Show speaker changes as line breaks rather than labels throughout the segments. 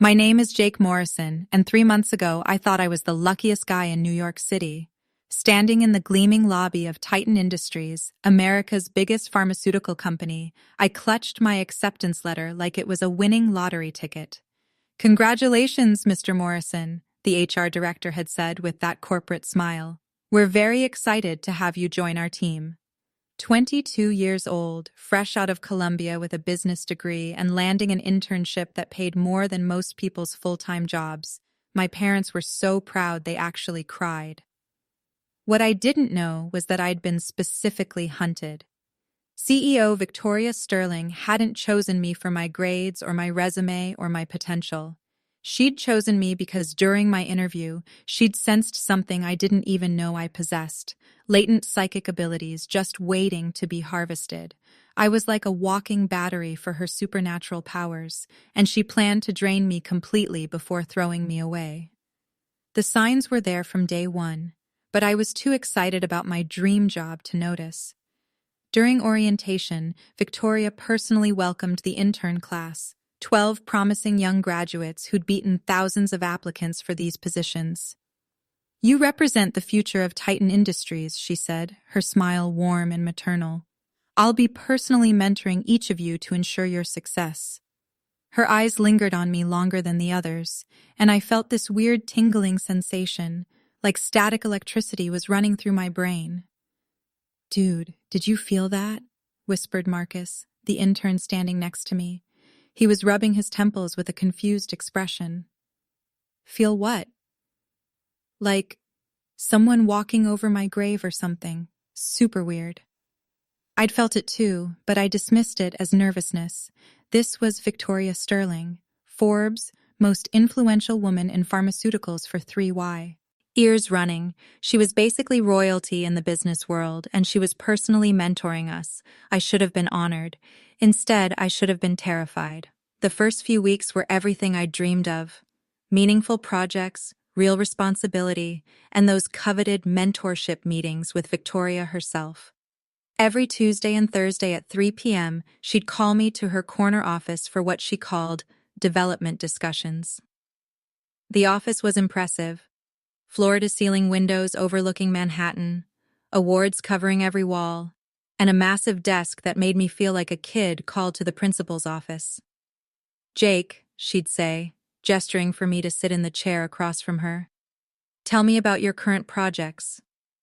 My name is Jake Morrison, and 3 months ago I thought I was the luckiest guy in New York City. Standing in the gleaming lobby of Titan Industries, America's biggest pharmaceutical company, I clutched my acceptance letter like it was a winning lottery ticket. "Congratulations, Mr. Morrison," the HR director had said with that corporate smile. "We're very excited to have you join our team." 22 years old, fresh out of Columbia with a business degree and landing an internship that paid more than most people's full-time jobs, my parents were so proud they actually cried. What I didn't know was that I'd been specifically hunted. CEO Victoria Sterling hadn't chosen me for my grades or my resume or my potential. She'd chosen me because during my interview, she'd sensed something I didn't even know I possessed, latent psychic abilities just waiting to be harvested. I was like a walking battery for her supernatural powers, and she planned to drain me completely before throwing me away. The signs were there from day one, but I was too excited about my dream job to notice. During orientation, Victoria personally welcomed the intern class, 12 promising young graduates who'd beaten thousands of applicants for these positions. "You represent the future of Titan Industries," she said, her smile warm and maternal. "I'll be personally mentoring each of you to ensure your success." Her eyes lingered on me longer than the others, and I felt this weird tingling sensation, like static electricity was running through my brain. "Dude, did you feel that?" whispered Marcus, the intern standing next to me. He was rubbing his temples with a confused expression. "Feel what?" "Like someone walking over my grave or something. Super weird." I'd felt it too, but I dismissed it as nervousness. This was Victoria Sterling, Forbes' most influential woman in pharmaceuticals for 3Y. Ears running, she was basically royalty in the business world, and she was personally mentoring us. I should have been honored. Instead, I should have been terrified. The first few weeks were everything I dreamed of. Meaningful projects, real responsibility, and those coveted mentorship meetings with Victoria herself. Every Tuesday and Thursday at 3 p.m., she'd call me to her corner office for what she called development discussions. The office was impressive. Floor-to-ceiling windows overlooking Manhattan, awards covering every wall, and a massive desk that made me feel like a kid called to the principal's office. "Jake," she'd say, gesturing for me to sit in the chair across from her. "Tell me about your current projects.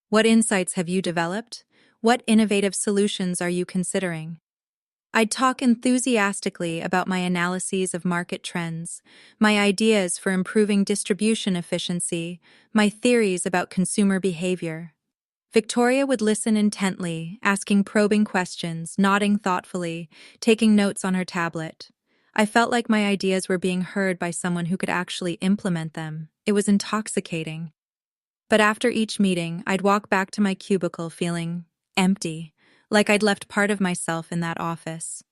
What insights have you developed? What innovative solutions are you considering?" I'd talk enthusiastically about my analyses of market trends, my ideas for improving distribution efficiency, my theories about consumer behavior. Victoria would listen intently, asking probing questions, nodding thoughtfully, taking notes on her tablet. I felt like my ideas were being heard by someone who could actually implement them. It was intoxicating. But after each meeting, I'd walk back to my cubicle feeling empty, like I'd left part of myself in that office.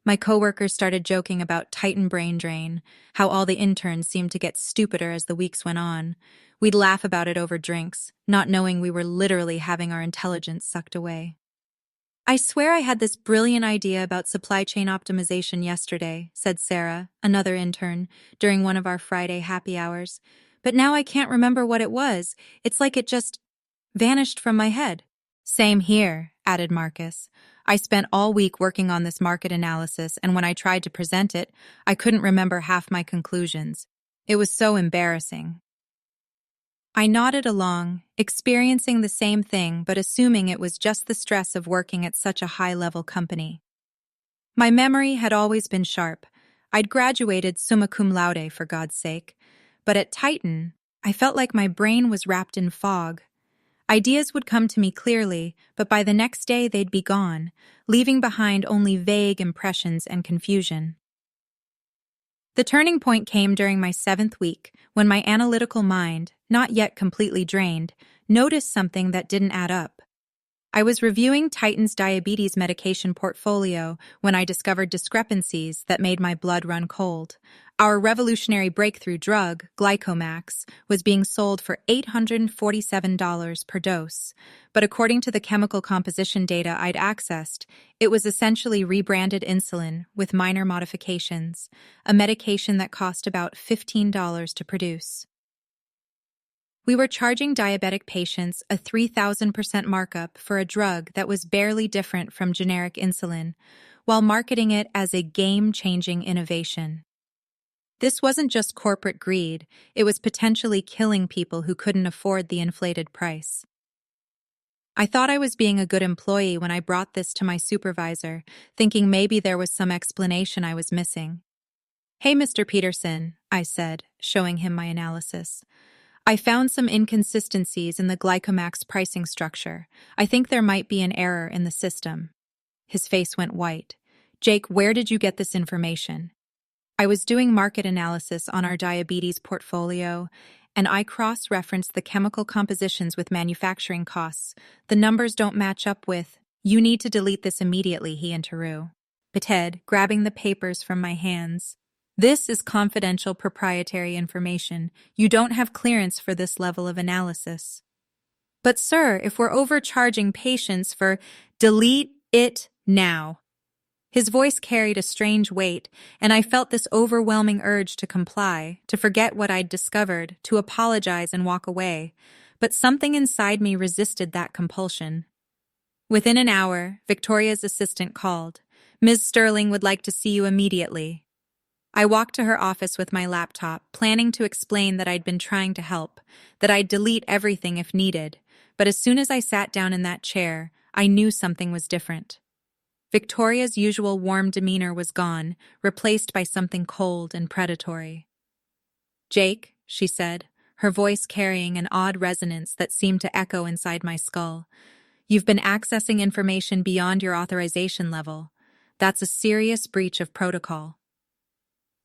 My coworkers started joking about Titan brain drain, how all the interns seemed to get stupider as the weeks went on. We'd laugh about it over drinks, not knowing we were literally having our intelligence sucked away. "I swear I had this brilliant idea about supply chain optimization yesterday," said Sarah, another intern, during one of our Friday happy hours. "But now I can't remember what it was. It's like it just vanished from my head." "Same here," added Marcus. "I spent all week working on this market analysis, and when I tried to present it, I couldn't remember half my conclusions. It was so embarrassing." I nodded along, experiencing the same thing but assuming it was just the stress of working at such a high-level company. My memory had always been sharp. I'd graduated summa cum laude, for God's sake. But at Titan, I felt like my brain was wrapped in fog. Ideas would come to me clearly, but by the next day they'd be gone, leaving behind only vague impressions and confusion. The turning point came during my 7th week, when my analytical mind, not yet completely drained, noticed something that didn't add up. I was reviewing Titan's diabetes medication portfolio when I discovered discrepancies that made my blood run cold. Our revolutionary breakthrough drug, Glycomax, was being sold for $847 per dose, but according to the chemical composition data I'd accessed, it was essentially rebranded insulin with minor modifications, a medication that cost about $15 to produce. We were charging diabetic patients a 3,000% markup for a drug that was barely different from generic insulin, while marketing it as a game-changing innovation. This wasn't just corporate greed, it was potentially killing people who couldn't afford the inflated price. I thought I was being a good employee when I brought this to my supervisor, thinking maybe there was some explanation I was missing. "Hey, Mr. Peterson," I said, showing him my analysis. "I found some inconsistencies in the Glycomax pricing structure. I think there might be an error in the system." His face went white. "Jake, where did you get this information?" "I was doing market analysis on our diabetes portfolio, and I cross-referenced the chemical compositions with manufacturing costs. The numbers don't match up with—" "You need to delete this immediately," he interrupted, grabbing the papers from my hands. "This is confidential proprietary information. You don't have clearance for this level of analysis." "But sir, if we're overcharging patients for—" "Delete it now." His voice carried a strange weight, and I felt this overwhelming urge to comply, to forget what I'd discovered, to apologize and walk away. But something inside me resisted that compulsion. Within an hour, Victoria's assistant called. "Ms. Sterling would like to see you immediately." I walked to her office with my laptop, planning to explain that I'd been trying to help, that I'd delete everything if needed. But as soon as I sat down in that chair, I knew something was different. Victoria's usual warm demeanor was gone, replaced by something cold and predatory. "Jake," she said, her voice carrying an odd resonance that seemed to echo inside my skull, "you've been accessing information beyond your authorization level. That's a serious breach of protocol."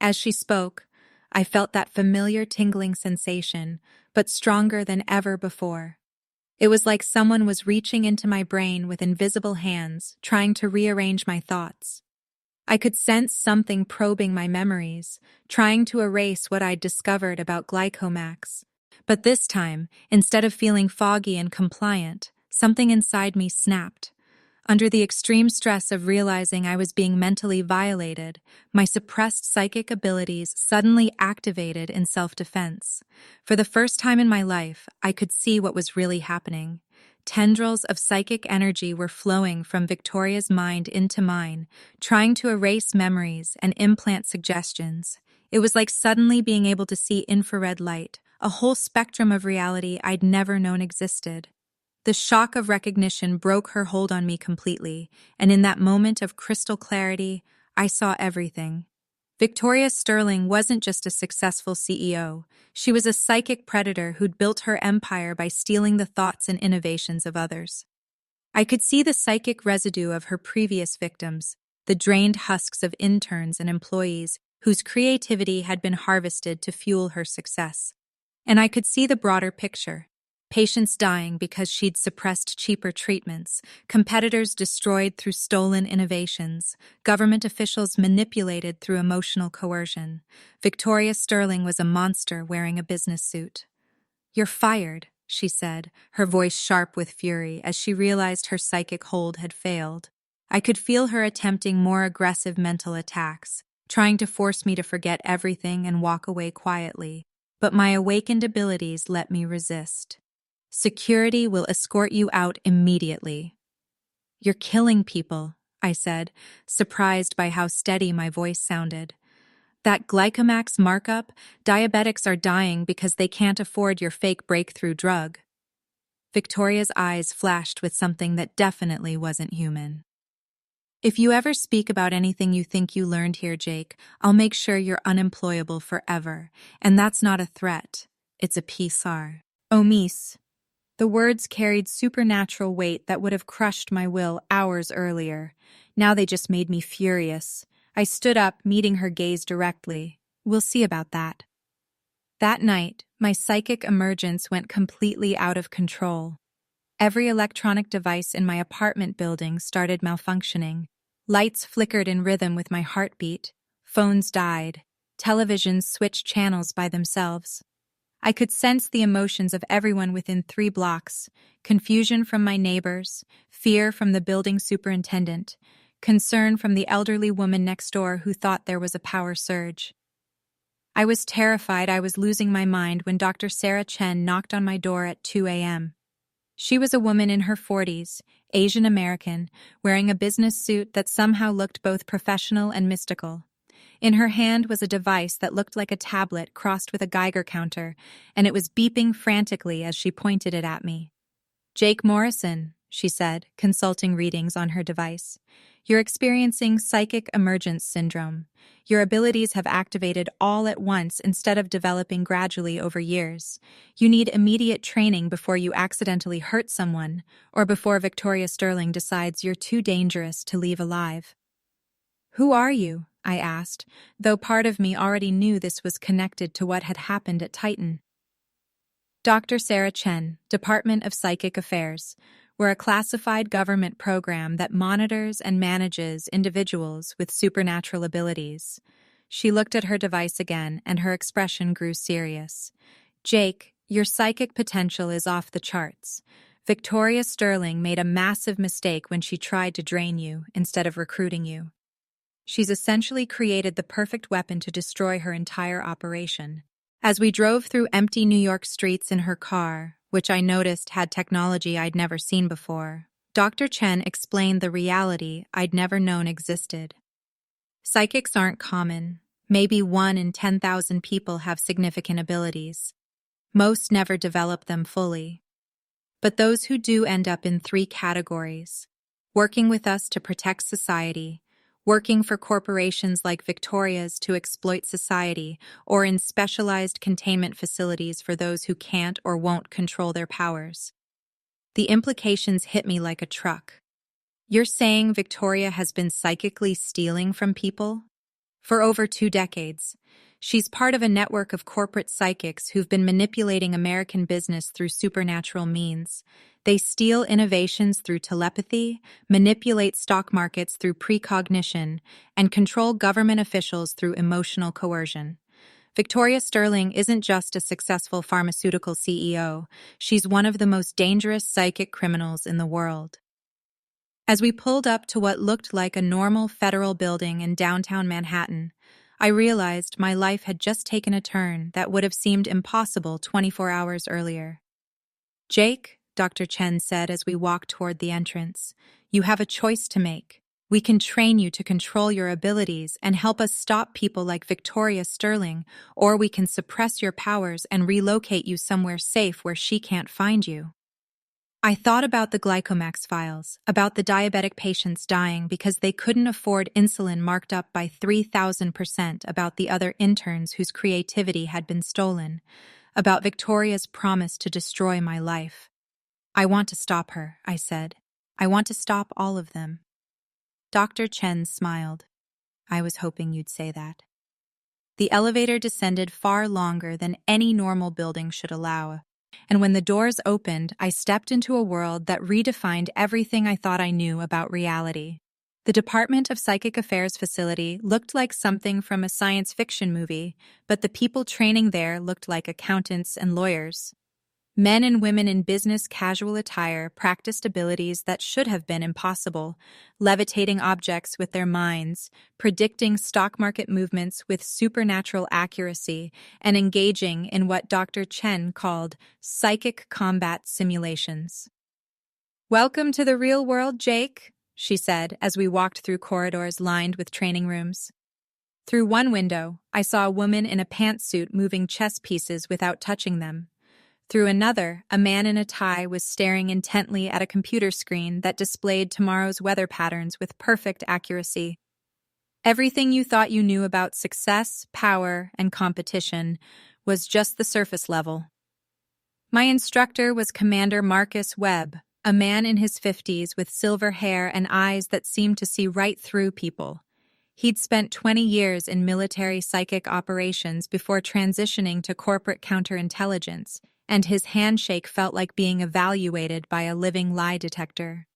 As she spoke, I felt that familiar tingling sensation, but stronger than ever before. It was like someone was reaching into my brain with invisible hands, trying to rearrange my thoughts. I could sense something probing my memories, trying to erase what I'd discovered about Glycomax. But this time, instead of feeling foggy and compliant, something inside me snapped. Under the extreme stress of realizing I was being mentally violated, my suppressed psychic abilities suddenly activated in self-defense. For the first time in my life, I could see what was really happening. Tendrils of psychic energy were flowing from Victoria's mind into mine, trying to erase memories and implant suggestions. It was like suddenly being able to see infrared light, a whole spectrum of reality I'd never known existed. The shock of recognition broke her hold on me completely, and in that moment of crystal clarity, I saw everything. Victoria Sterling wasn't just a successful CEO. She was a psychic predator who'd built her empire by stealing the thoughts and innovations of others. I could see the psychic residue of her previous victims, the drained husks of interns and employees whose creativity had been harvested to fuel her success. And I could see the broader picture. Patients dying because she'd suppressed cheaper treatments, competitors destroyed through stolen innovations, government officials manipulated through emotional coercion. Victoria Sterling was a monster wearing a business suit. "You're fired," she said, her voice sharp with fury as she realized her psychic hold had failed. I could feel her attempting more aggressive mental attacks, trying to force me to forget everything and walk away quietly, but my awakened abilities let me resist. "Security will escort you out immediately." "You're killing people," I said, surprised by how steady my voice sounded. "That Glycomax markup, diabetics are dying because they can't afford your fake breakthrough drug." Victoria's eyes flashed with something that definitely wasn't human. "If you ever speak about anything you think you learned here, Jake, I'll make sure you're unemployable forever. And that's not a threat. It's a PCR. Omis." The words carried supernatural weight that would have crushed my will hours earlier. Now they just made me furious. I stood up, meeting her gaze directly. "We'll see about that." That night, my psychic emergence went completely out of control. Every electronic device in my apartment building started malfunctioning. Lights flickered in rhythm with my heartbeat. Phones died. Televisions switched channels by themselves. I could sense the emotions of everyone within 3 blocks: confusion from my neighbors, fear from the building superintendent, concern from the elderly woman next door who thought there was a power surge. I was terrified I was losing my mind when Dr. Sarah Chen knocked on my door at 2 a.m. She was a woman in her 40s, Asian American, wearing a business suit that somehow looked both professional and mystical. In her hand was a device that looked like a tablet crossed with a Geiger counter, and it was beeping frantically as she pointed it at me. "Jake Morrison," she said, consulting readings on her device. "You're experiencing psychic emergence syndrome. Your abilities have activated all at once instead of developing gradually over years. You need immediate training before you accidentally hurt someone, or before Victoria Sterling decides you're too dangerous to leave alive." "Who are you?" I asked, though part of me already knew this was connected to what had happened at Titan. Dr. Sarah Chen, Department of Psychic Affairs. We're a classified government program that monitors and manages individuals with supernatural abilities. She looked at her device again, and her expression grew serious. "Jake, your psychic potential is off the charts. Victoria Sterling made a massive mistake when she tried to drain you instead of recruiting you. She's essentially created the perfect weapon to destroy her entire operation." As we drove through empty New York streets in her car, which I noticed had technology I'd never seen before, Dr. Chen explained the reality I'd never known existed. Psychics aren't common. Maybe 1 in 10,000 people have significant abilities. Most never develop them fully. But those who do end up in 3 categories: working with us to protect society, working for corporations like Victoria's to exploit society, or in specialized containment facilities for those who can't or won't control their powers. The implications hit me like a truck. "You're saying Victoria has been psychically stealing from people?" "For over 2 decades. She's part of a network of corporate psychics who've been manipulating American business through supernatural means. They steal innovations through telepathy, manipulate stock markets through precognition, and control government officials through emotional coercion. Victoria Sterling isn't just a successful pharmaceutical CEO, she's one of the most dangerous psychic criminals in the world." As we pulled up to what looked like a normal federal building in downtown Manhattan, I realized my life had just taken a turn that would have seemed impossible 24 hours earlier. "Jake," Dr. Chen said as we walked toward the entrance, "you have a choice to make. We can train you to control your abilities and help us stop people like Victoria Sterling, or we can suppress your powers and relocate you somewhere safe where she can't find you." I thought about the Glycomax files, about the diabetic patients dying because they couldn't afford insulin marked up by 3,000%, about the other interns whose creativity had been stolen, about Victoria's promise to destroy my life. "I want to stop her," I said. "I want to stop all of them." Dr. Chen smiled. "I was hoping you'd say that." The elevator descended far longer than any normal building should allow, and when the doors opened, I stepped into a world that redefined everything I thought I knew about reality. The Department of Psychic Affairs facility looked like something from a science fiction movie, but the people training there looked like accountants and lawyers. Men and women in business casual attire practiced abilities that should have been impossible, levitating objects with their minds, predicting stock market movements with supernatural accuracy, and engaging in what Dr. Chen called psychic combat simulations. "Welcome to the real world, Jake," she said as we walked through corridors lined with training rooms. Through one window, I saw a woman in a pantsuit moving chess pieces without touching them. Through another, a man in a tie was staring intently at a computer screen that displayed tomorrow's weather patterns with perfect accuracy. Everything you thought you knew about success, power, and competition was just the surface level. My instructor was Commander Marcus Webb, a man in his 50s with silver hair and eyes that seemed to see right through people. He'd spent 20 years in military psychic operations before transitioning to corporate counterintelligence, and his handshake felt like being evaluated by a living lie detector.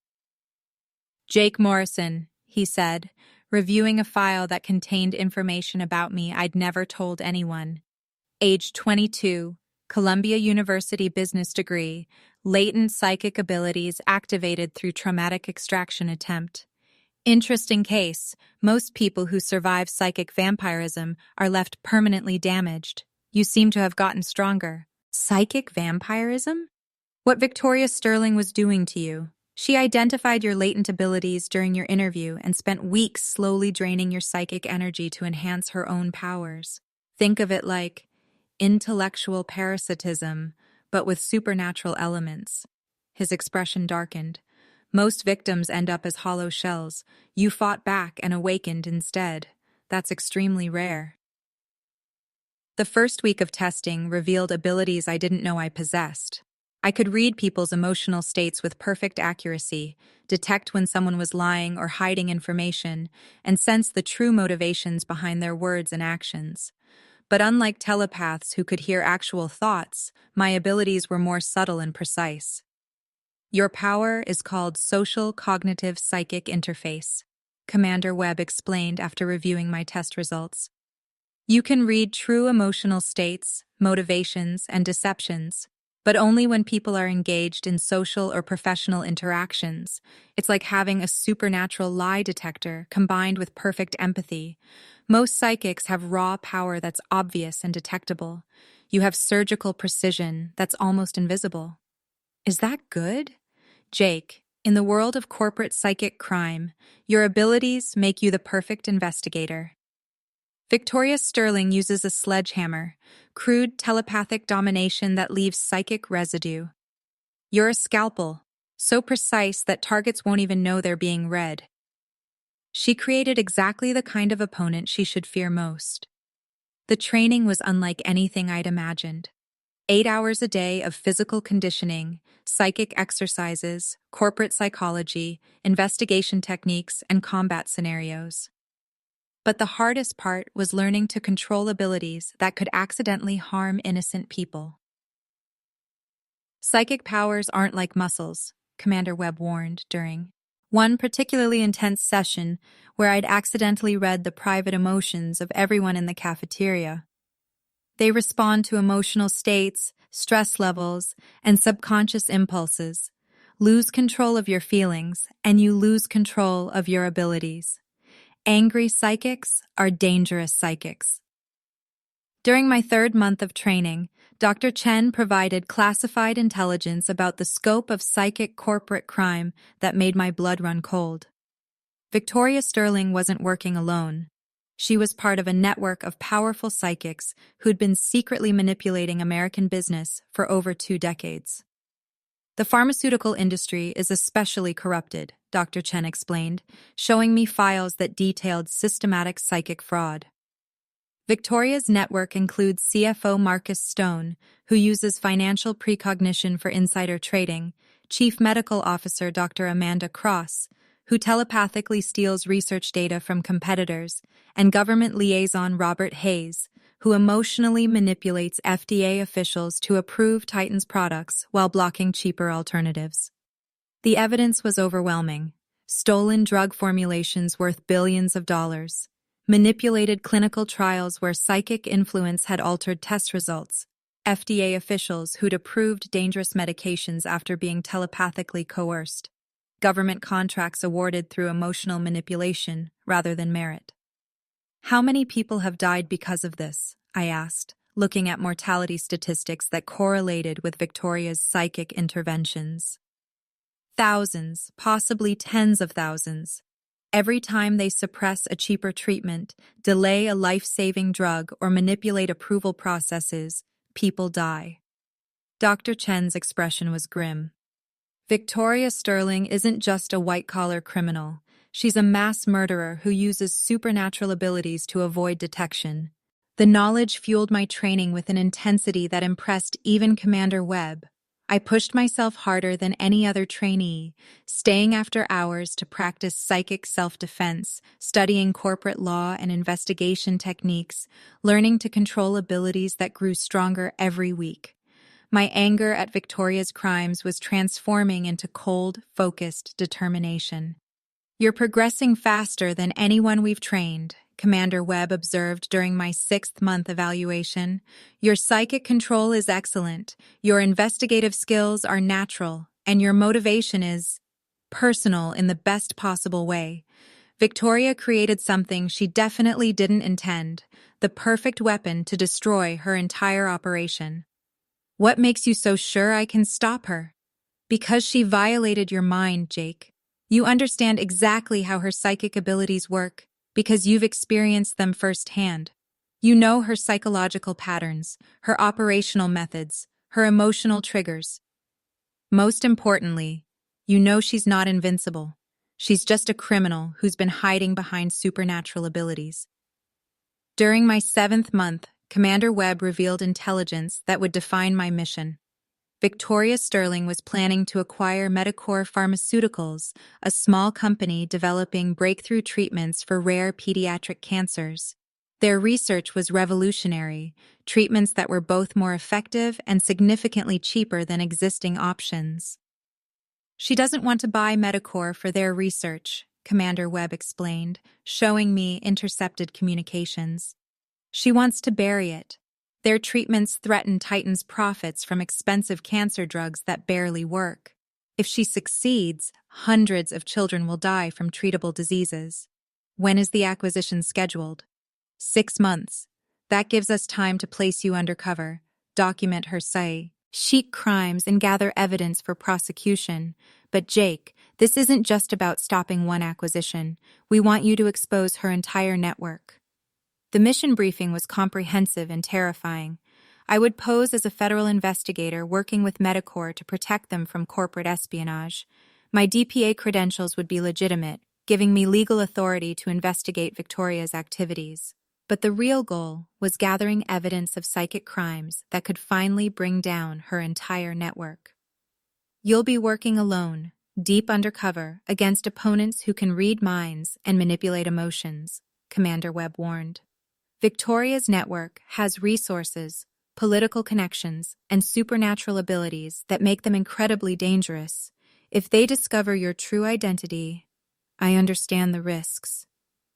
"Jake Morrison," he said, reviewing a file that contained information about me I'd never told anyone. Age 22, Columbia University business degree, latent psychic abilities activated through traumatic extraction attempt. Interesting case. Most people who survive psychic vampirism are left permanently damaged. You seem to have gotten stronger. Psychic vampirism? What Victoria Sterling was doing to you. She identified your latent abilities during your interview and spent weeks slowly draining your psychic energy to enhance her own powers. Think of it like intellectual parasitism, but with supernatural elements. His expression darkened. Most victims end up as hollow shells. You fought back and awakened instead. That's extremely rare. The first week of testing revealed abilities I didn't know I possessed. I could read people's emotional states with perfect accuracy, detect when someone was lying or hiding information, and sense the true motivations behind their words and actions. But unlike telepaths who could hear actual thoughts, my abilities were more subtle and precise. Your power is called Social Cognitive Psychic Interface, Commander Webb explained after reviewing my test results. You can read true emotional states, motivations, and deceptions, but only when people are engaged in social or professional interactions. It's like having a supernatural lie detector combined with perfect empathy. Most psychics have raw power that's obvious and detectable. You have surgical precision that's almost invisible. Is that good? Jake, in the world of corporate psychic crime, your abilities make you the perfect investigator. Victoria Sterling uses a sledgehammer, crude telepathic domination that leaves psychic residue. You're a scalpel, so precise that targets won't even know they're being read. She created exactly the kind of opponent she should fear most. The training was unlike anything I'd imagined. 8 hours a day of physical conditioning, psychic exercises, corporate psychology, investigation techniques, and combat scenarios. But the hardest part was learning to control abilities that could accidentally harm innocent people. Psychic powers aren't like muscles, Commander Webb warned during one particularly intense session where I'd accidentally read the private emotions of everyone in the cafeteria. They respond to emotional states, stress levels, and subconscious impulses. Lose control of your feelings, and you lose control of your abilities. Angry psychics are dangerous psychics. During my 3rd month of training, Dr. Chen provided classified intelligence about the scope of psychic corporate crime that made my blood run cold. Victoria Sterling wasn't working alone. She was part of a network of powerful psychics who'd been secretly manipulating American business for over 2 decades. The pharmaceutical industry is especially corrupted, Dr. Chen explained, showing me files that detailed systematic psychic fraud. Victoria's network includes CFO Marcus Stone, who uses financial precognition for insider trading, Chief Medical Officer Dr. Amanda Cross, who telepathically steals research data from competitors, and government liaison Robert Hayes, who emotionally manipulates FDA officials to approve Titan's products while blocking cheaper alternatives. The evidence was overwhelming. Stolen drug formulations worth billions of dollars. Manipulated clinical trials where psychic influence had altered test results. FDA officials who'd approved dangerous medications after being telepathically coerced. Government contracts awarded through emotional manipulation rather than merit. How many people have died because of this? I asked, looking at mortality statistics that correlated with Victoria's psychic interventions. Thousands, possibly tens of thousands. Every time they suppress a cheaper treatment, delay a life-saving drug, or manipulate approval processes, people die. Dr. Chen's expression was grim. Victoria Sterling isn't just a white-collar criminal. She's a mass murderer who uses supernatural abilities to avoid detection. The knowledge fueled my training with an intensity that impressed even Commander Webb. I pushed myself harder than any other trainee, staying after hours to practice psychic self-defense, studying corporate law and investigation techniques, learning to control abilities that grew stronger every week. My anger at Victoria's crimes was transforming into cold, focused determination. You're progressing faster than anyone we've trained, Commander Webb observed during my 6th-month evaluation. Your psychic control is excellent, your investigative skills are natural, and your motivation is personal in the best possible way. Victoria created something she definitely didn't intend, the perfect weapon to destroy her entire operation. What makes you so sure I can stop her? Because she violated your mind, Jake. You understand exactly how her psychic abilities work, because you've experienced them firsthand. You know her psychological patterns, her operational methods, her emotional triggers. Most importantly, you know she's not invincible. She's just a criminal who's been hiding behind supernatural abilities. During my 7th month, Commander Webb revealed intelligence that would define my mission. Victoria Sterling was planning to acquire Medicor Pharmaceuticals, a small company developing breakthrough treatments for rare pediatric cancers. Their research was revolutionary, treatments that were both more effective and significantly cheaper than existing options. She doesn't want to buy Medicor for their research, Commander Webb explained, showing me intercepted communications. She wants to bury it. Their treatments threaten Titan's profits from expensive cancer drugs that barely work. If she succeeds, hundreds of children will die from treatable diseases. When is the acquisition scheduled? 6 months. That gives us time to place you undercover, document her chic crimes, and gather evidence for prosecution. But Jake, this isn't just about stopping one acquisition. We want you to expose her entire network. The mission briefing was comprehensive and terrifying. I would pose as a federal investigator working with Medicor to protect them from corporate espionage. My DPA credentials would be legitimate, giving me legal authority to investigate Victoria's activities. But the real goal was gathering evidence of psychic crimes that could finally bring down her entire network. You'll be working alone, deep undercover, against opponents who can read minds and manipulate emotions, Commander Webb warned. Victoria's network has resources, political connections, and supernatural abilities that make them incredibly dangerous. If they discover your true identity, I understand the risks.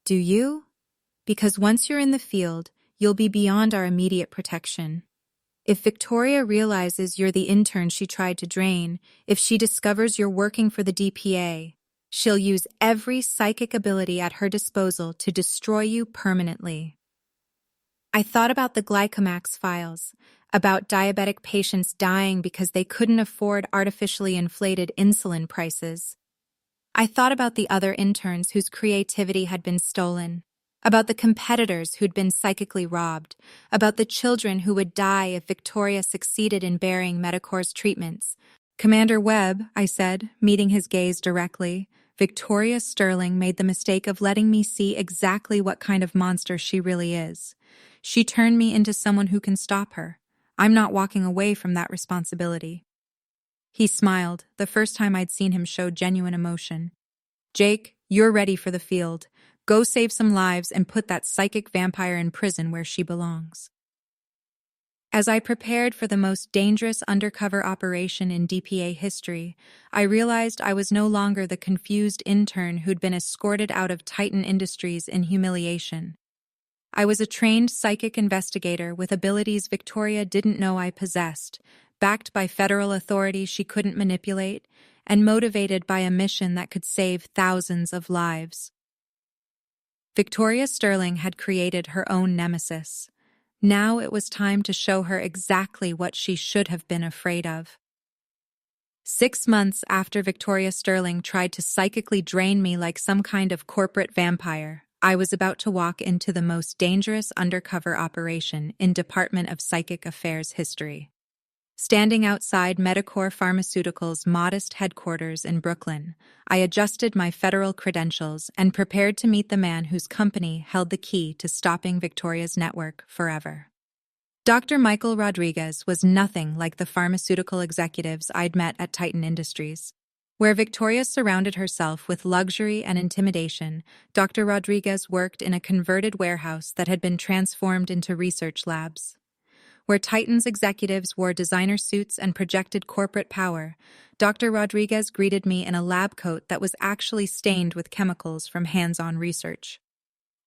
Do you? Because once you're in the field, you'll be beyond our immediate protection. If Victoria realizes you're the intern she tried to drain, if she discovers you're working for the DPA, she'll use every psychic ability at her disposal to destroy you permanently. I thought about the Glycomax files, about diabetic patients dying because they couldn't afford artificially inflated insulin prices. I thought about the other interns whose creativity had been stolen, about the competitors who'd been psychically robbed, about the children who would die if Victoria succeeded in burying Medicor's treatments. Commander Webb, I said, meeting his gaze directly, Victoria Sterling made the mistake of letting me see exactly what kind of monster she really is. She turned me into someone who can stop her. I'm not walking away from that responsibility. He smiled, the first time I'd seen him show genuine emotion. Jake, you're ready for the field. Go save some lives and put that psychic vampire in prison where she belongs. As I prepared for the most dangerous undercover operation in DPA history, I realized I was no longer the confused intern who'd been escorted out of Titan Industries in humiliation. I was a trained psychic investigator with abilities Victoria didn't know I possessed, backed by federal authority she couldn't manipulate, and motivated by a mission that could save thousands of lives. Victoria Sterling had created her own nemesis. Now it was time to show her exactly what she should have been afraid of. 6 months after Victoria Sterling tried to psychically drain me like some kind of corporate vampire, I was about to walk into the most dangerous undercover operation in Department of Psychic Affairs history. Standing outside Medicor Pharmaceuticals' modest headquarters in Brooklyn, I adjusted my federal credentials and prepared to meet the man whose company held the key to stopping Victoria's network forever. Dr. Michael Rodriguez was nothing like the pharmaceutical executives I'd met at Titan Industries. Where Victoria surrounded herself with luxury and intimidation, Dr. Rodriguez worked in a converted warehouse that had been transformed into research labs. where Titan's executives wore designer suits and projected corporate power, Dr. Rodriguez greeted me in a lab coat that was actually stained with chemicals from hands-on research.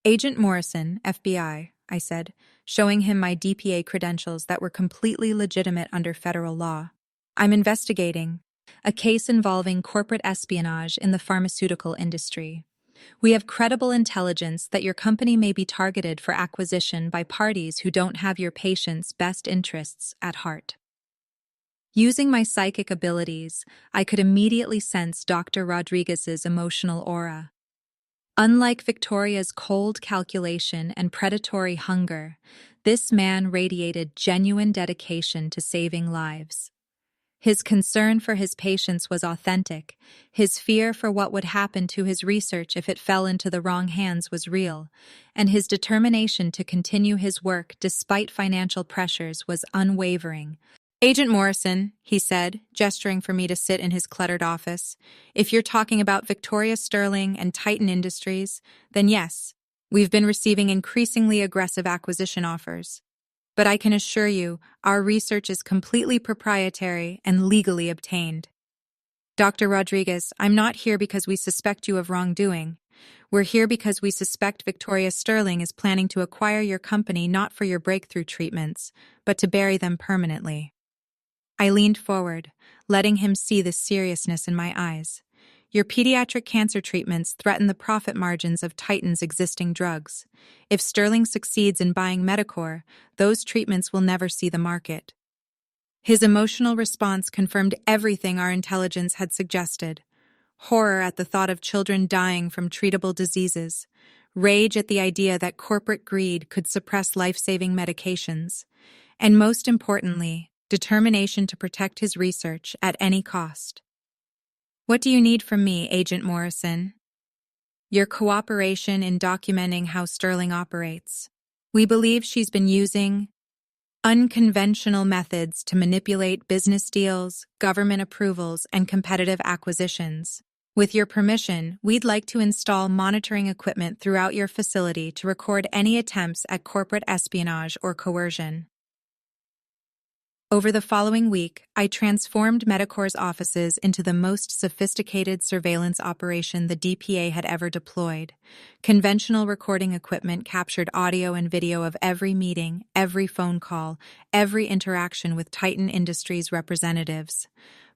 Agent Morrison, FBI, I said, showing him my DPA credentials that were completely legitimate under federal law. I'm investigating a case involving corporate espionage in the pharmaceutical industry. We have credible intelligence that your company may be targeted for acquisition by parties who don't have your patient's best interests at heart. Using my psychic abilities, I could immediately sense Dr. Rodriguez's emotional aura. Unlike Victoria's cold calculation and predatory hunger, this man radiated genuine dedication to saving lives. His concern for his patients was authentic. His fear for what would happen to his research if it fell into the wrong hands was real, and his determination to continue his work despite financial pressures was unwavering. Agent Morrison, he said, gesturing for me to sit in his cluttered office, if you're talking about Victoria Sterling and Titan Industries, then yes, we've been receiving increasingly aggressive acquisition offers. But I can assure you, our research is completely proprietary and legally obtained. Dr. Rodriguez, I'm not here because we suspect you of wrongdoing. We're here because we suspect Victoria Sterling is planning to acquire your company not for your breakthrough treatments, but to bury them permanently. I leaned forward, letting him see the seriousness in my eyes. Your pediatric cancer treatments threaten the profit margins of Titan's existing drugs. If Sterling succeeds in buying Medicor, those treatments will never see the market. His emotional response confirmed everything our intelligence had suggested. Horror at the thought of children dying from treatable diseases. Rage at the idea that corporate greed could suppress life-saving medications. And most importantly, determination to protect his research at any cost. What do you need from me, Agent Morrison? Your cooperation in documenting how Sterling operates. We believe she's been using unconventional methods to manipulate business deals, government approvals, and competitive acquisitions. With your permission, we'd like to install monitoring equipment throughout your facility to record any attempts at corporate espionage or coercion. Over the following week, I transformed Medicor's offices into the most sophisticated surveillance operation the DPA had ever deployed. Conventional recording equipment captured audio and video of every meeting, every phone call, every interaction with Titan Industries representatives.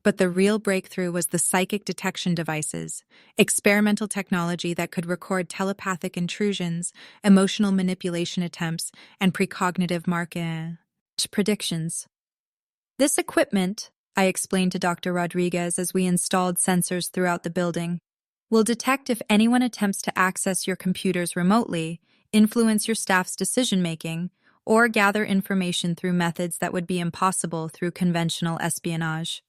But the real breakthrough was the psychic detection devices, experimental technology that could record telepathic intrusions, emotional manipulation attempts, and precognitive market predictions. This equipment, I explained to Dr. Rodriguez as we installed sensors throughout the building, will detect if anyone attempts to access your computers remotely, influence your staff's decision-making, or gather information through methods that would be impossible through conventional espionage.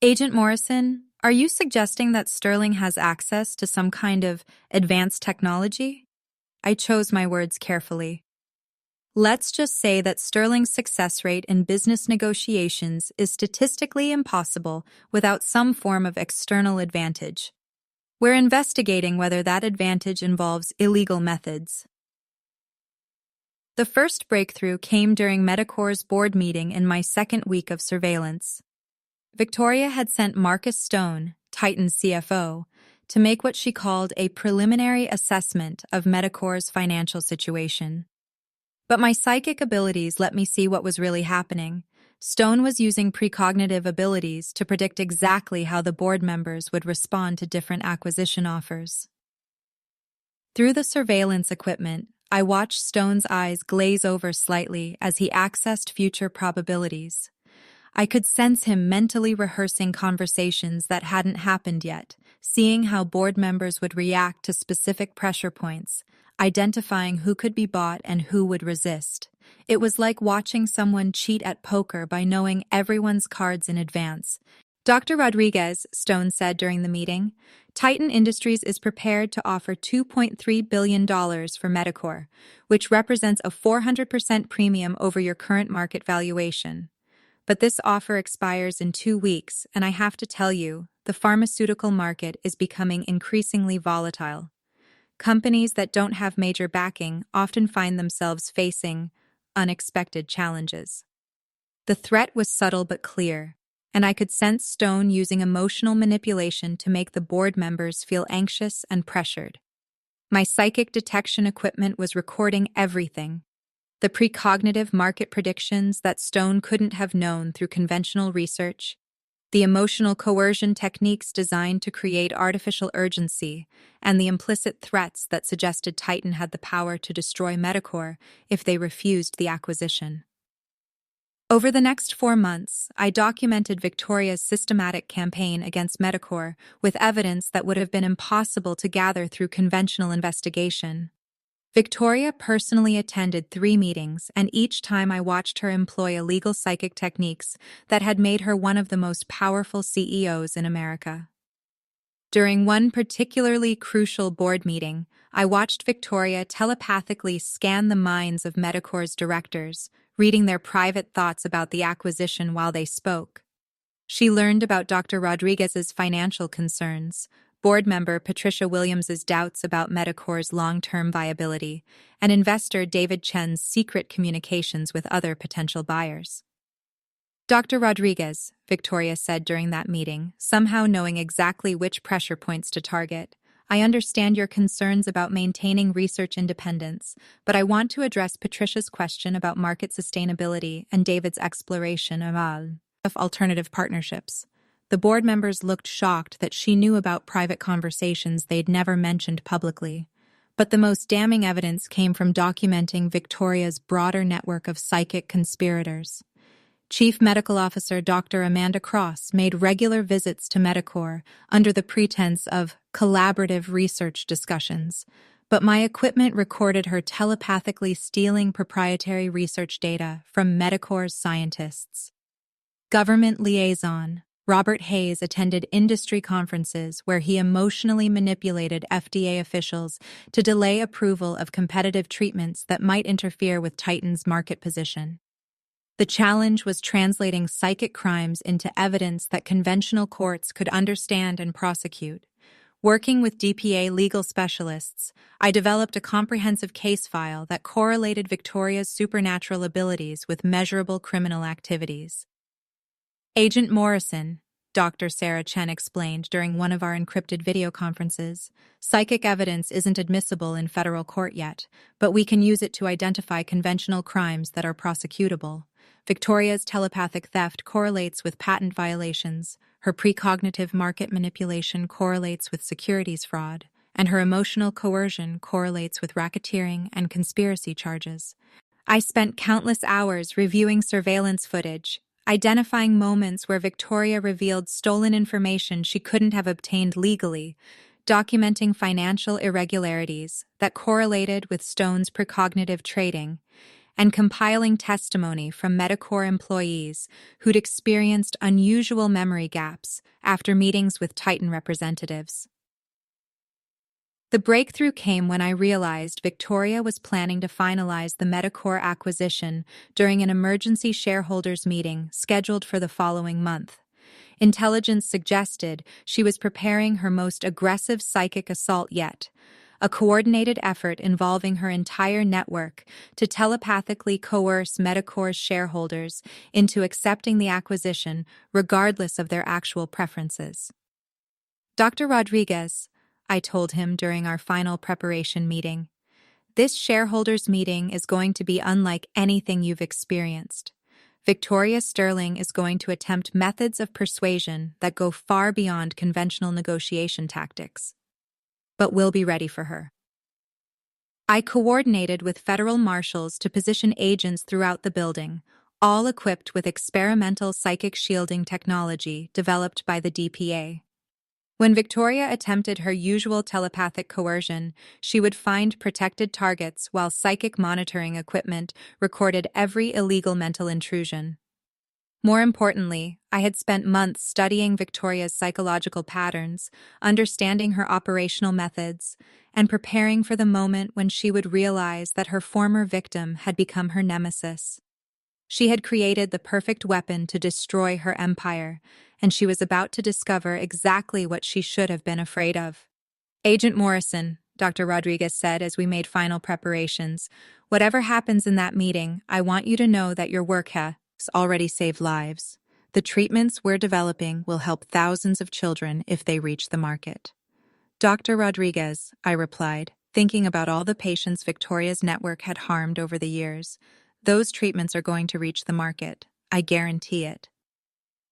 Agent Morrison, are you suggesting that Sterling has access to some kind of advanced technology? I chose my words carefully. Let's just say that Sterling's success rate in business negotiations is statistically impossible without some form of external advantage. We're investigating whether that advantage involves illegal methods. The first breakthrough came during Medicor's board meeting in my second week of surveillance. Victoria had sent Marcus Stone, Titan's CFO, to make what she called a preliminary assessment of Medicor's financial situation. But my psychic abilities let me see what was really happening. Stone was using precognitive abilities to predict exactly how the board members would respond to different acquisition offers. Through the surveillance equipment, I watched Stone's eyes glaze over slightly as he accessed future probabilities. I could sense him mentally rehearsing conversations that hadn't happened yet, seeing how board members would react to specific pressure points, identifying who could be bought and who would resist. It was like watching someone cheat at poker by knowing everyone's cards in advance. Dr. Rodriguez, Stone said during the meeting, Titan Industries is prepared to offer $2.3 billion for Medicor, which represents a 400% premium over your current market valuation. But this offer expires in 2 weeks, and I have to tell you, the pharmaceutical market is becoming increasingly volatile. Companies that don't have major backing often find themselves facing unexpected challenges. The threat was subtle but clear, and I could sense Stone using emotional manipulation to make the board members feel anxious and pressured. My psychic detection equipment was recording everything. The precognitive market predictions that Stone couldn't have known through conventional research, the emotional coercion techniques designed to create artificial urgency, and the implicit threats that suggested Titan had the power to destroy Medicor if they refused the acquisition. Over the next 4 months, I documented Victoria's systematic campaign against Medicor with evidence that would have been impossible to gather through conventional investigation. Victoria personally attended 3 meetings, and each time I watched her employ illegal psychic techniques that had made her one of the most powerful CEOs in America. During one particularly crucial board meeting, I watched Victoria telepathically scan the minds of Medicor's directors, reading their private thoughts about the acquisition while they spoke. She learned about Dr. Rodriguez's financial concerns, board member Patricia Williams's doubts about Medicor's long-term viability, and investor David Chen's secret communications with other potential buyers. Dr. Rodriguez, Victoria said during that meeting, somehow knowing exactly which pressure points to target, I understand your concerns about maintaining research independence, but I want to address Patricia's question about market sustainability and David's exploration of alternative partnerships. The board members looked shocked that she knew about private conversations they'd never mentioned publicly. But the most damning evidence came from documenting Victoria's broader network of psychic conspirators. Chief Medical Officer Dr. Amanda Cross made regular visits to Medicor under the pretense of collaborative research discussions, but my equipment recorded her telepathically stealing proprietary research data from Medicor's scientists. Government liaison Robert Hayes attended industry conferences where he emotionally manipulated FDA officials to delay approval of competitive treatments that might interfere with Titan's market position. The challenge was translating psychic crimes into evidence that conventional courts could understand and prosecute. Working with DPA legal specialists, I developed a comprehensive case file that correlated Victoria's supernatural abilities with measurable criminal activities. Agent Morrison, Dr. Sarah Chen explained during one of our encrypted video conferences, psychic evidence isn't admissible in federal court yet, but we can use it to identify conventional crimes that are prosecutable. Victoria's telepathic theft correlates with patent violations, her precognitive market manipulation correlates with securities fraud, and her emotional coercion correlates with racketeering and conspiracy charges. I spent countless hours reviewing surveillance footage, identifying moments where Victoria revealed stolen information she couldn't have obtained legally, documenting financial irregularities that correlated with Stone's precognitive trading, and compiling testimony from Medicor employees who'd experienced unusual memory gaps after meetings with Titan representatives. The breakthrough came when I realized Victoria was planning to finalize the Medicor acquisition during an emergency shareholders meeting scheduled for the following month. Intelligence suggested she was preparing her most aggressive psychic assault yet, a coordinated effort involving her entire network to telepathically coerce Medicor's shareholders into accepting the acquisition regardless of their actual preferences. Dr. Rodriguez, I told him during our final preparation meeting, this shareholders meeting is going to be unlike anything you've experienced. Victoria Sterling is going to attempt methods of persuasion that go far beyond conventional negotiation tactics. But we'll be ready for her. I coordinated with federal marshals to position agents throughout the building, all equipped with experimental psychic shielding technology developed by the DPA. When Victoria attempted her usual telepathic coercion, she would find protected targets while psychic monitoring equipment recorded every illegal mental intrusion. More importantly, I had spent months studying Victoria's psychological patterns, understanding her operational methods, and preparing for the moment when she would realize that her former victim had become her nemesis. She had created the perfect weapon to destroy her empire, and she was about to discover exactly what she should have been afraid of. Agent Morrison, Dr. Rodriguez said as we made final preparations. Whatever happens in that meeting, I want you to know that your work has already saved lives. The treatments we're developing will help thousands of children if they reach the market. Dr. Rodriguez, I replied, thinking about all the patients Victoria's network had harmed over the years. Those treatments are going to reach the market. I guarantee it.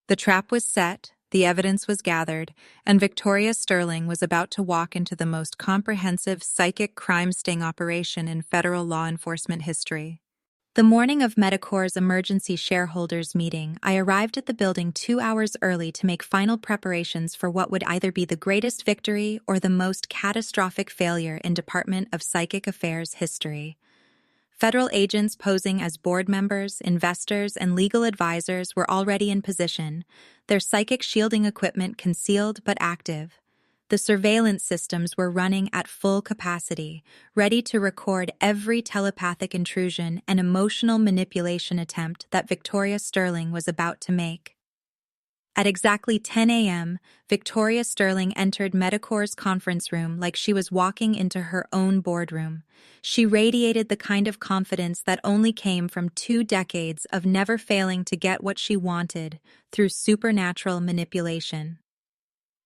The trap was set, the evidence was gathered, and Victoria Sterling was about to walk into the most comprehensive psychic crime sting operation in federal law enforcement history. The morning of Medicorp's emergency shareholders meeting, I arrived at the building 2 hours early to make final preparations for what would either be the greatest victory or the most catastrophic failure in Department of Psychic Affairs history. Federal agents posing as board members, investors, and legal advisors were already in position, their psychic shielding equipment concealed but active. The surveillance systems were running at full capacity, ready to record every telepathic intrusion and emotional manipulation attempt that Victoria Sterling was about to make. At exactly 10 a.m., Victoria Sterling entered Medicorp's conference room like she was walking into her own boardroom. She radiated the kind of confidence that only came from 2 decades of never failing to get what she wanted through supernatural manipulation.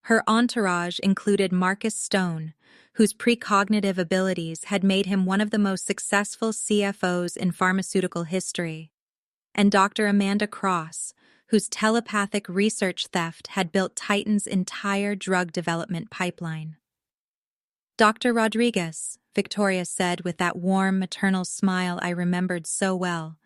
Her entourage included Marcus Stone, whose precognitive abilities had made him one of the most successful CFOs in pharmaceutical history, and Dr. Amanda Cross, whose telepathic research theft had built Titan's entire drug development pipeline. Dr. Rodriguez, Victoria said with that warm maternal smile I remembered so well,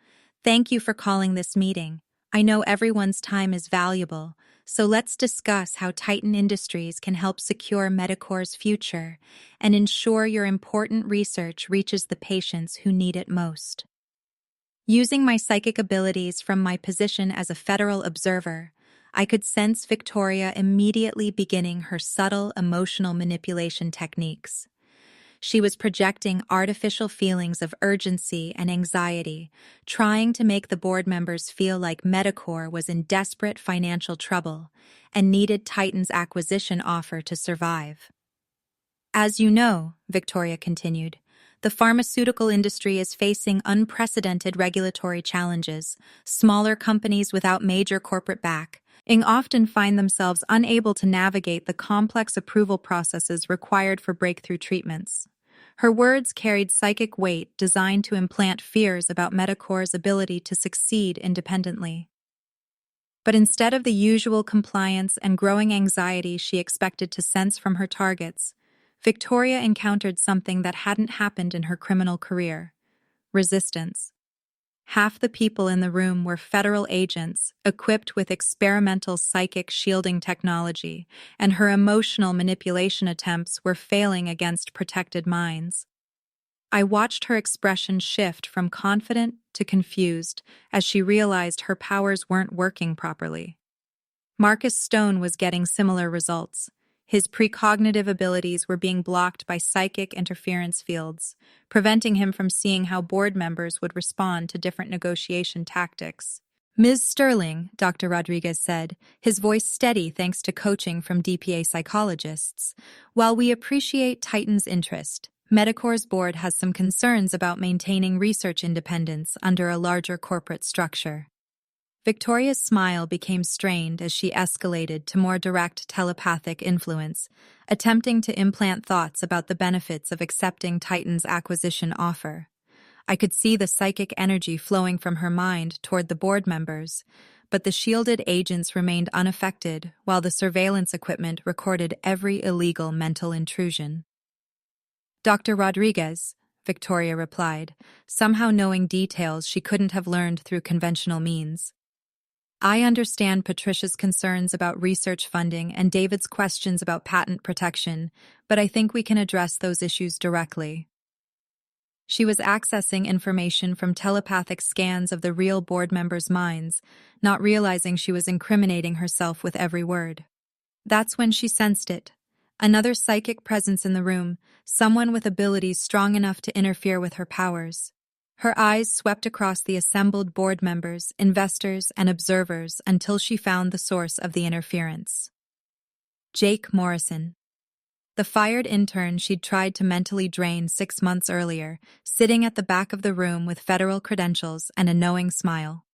thank you for calling this meeting. I know everyone's time is valuable, so let's discuss how Titan Industries can help secure Medicorp's future and ensure your important research reaches the patients who need it most. Using my psychic abilities from my position as a federal observer, I could sense Victoria immediately beginning her subtle emotional manipulation techniques. She was projecting artificial feelings of urgency and anxiety, trying to make the board members feel like Medicorp was in desperate financial trouble and needed Titan's acquisition offer to survive. As you know, Victoria continued, the pharmaceutical industry is facing unprecedented regulatory challenges. Smaller companies without major corporate backing often find themselves unable to navigate the complex approval processes required for breakthrough treatments. Her words carried psychic weight designed to implant fears about Medicorp's ability to succeed independently. But instead of the usual compliance and growing anxiety she expected to sense from her targets, Victoria encountered something that hadn't happened in her criminal career: resistance. Half the people in the room were federal agents equipped with experimental psychic shielding technology, and her emotional manipulation attempts were failing against protected minds. I watched her expression shift from confident to confused as she realized her powers weren't working properly. Marcus Stone was getting similar results. His precognitive abilities were being blocked by psychic interference fields, preventing him from seeing how board members would respond to different negotiation tactics. Ms. Sterling, Dr. Rodriguez said, his voice steady thanks to coaching from DPA psychologists, while we appreciate Titan's interest, Medicorp's board has some concerns about maintaining research independence under a larger corporate structure. Victoria's smile became strained as she escalated to more direct telepathic influence, attempting to implant thoughts about the benefits of accepting Titan's acquisition offer. I could see the psychic energy flowing from her mind toward the board members, but the shielded agents remained unaffected while the surveillance equipment recorded every illegal mental intrusion. Dr. Rodriguez, Victoria replied, somehow knowing details she couldn't have learned through conventional means. I understand Patricia's concerns about research funding and David's questions about patent protection, but I think we can address those issues directly. She was accessing information from telepathic scans of the real board members' minds, not realizing she was incriminating herself with every word. That's when she sensed it. Another psychic presence in the room, someone with abilities strong enough to interfere with her powers. Her eyes swept across the assembled board members, investors, and observers until she found the source of the interference. Jake Morrison. the fired intern she'd tried to mentally drain 6 months earlier, sitting at the back of the room with federal credentials and a knowing smile.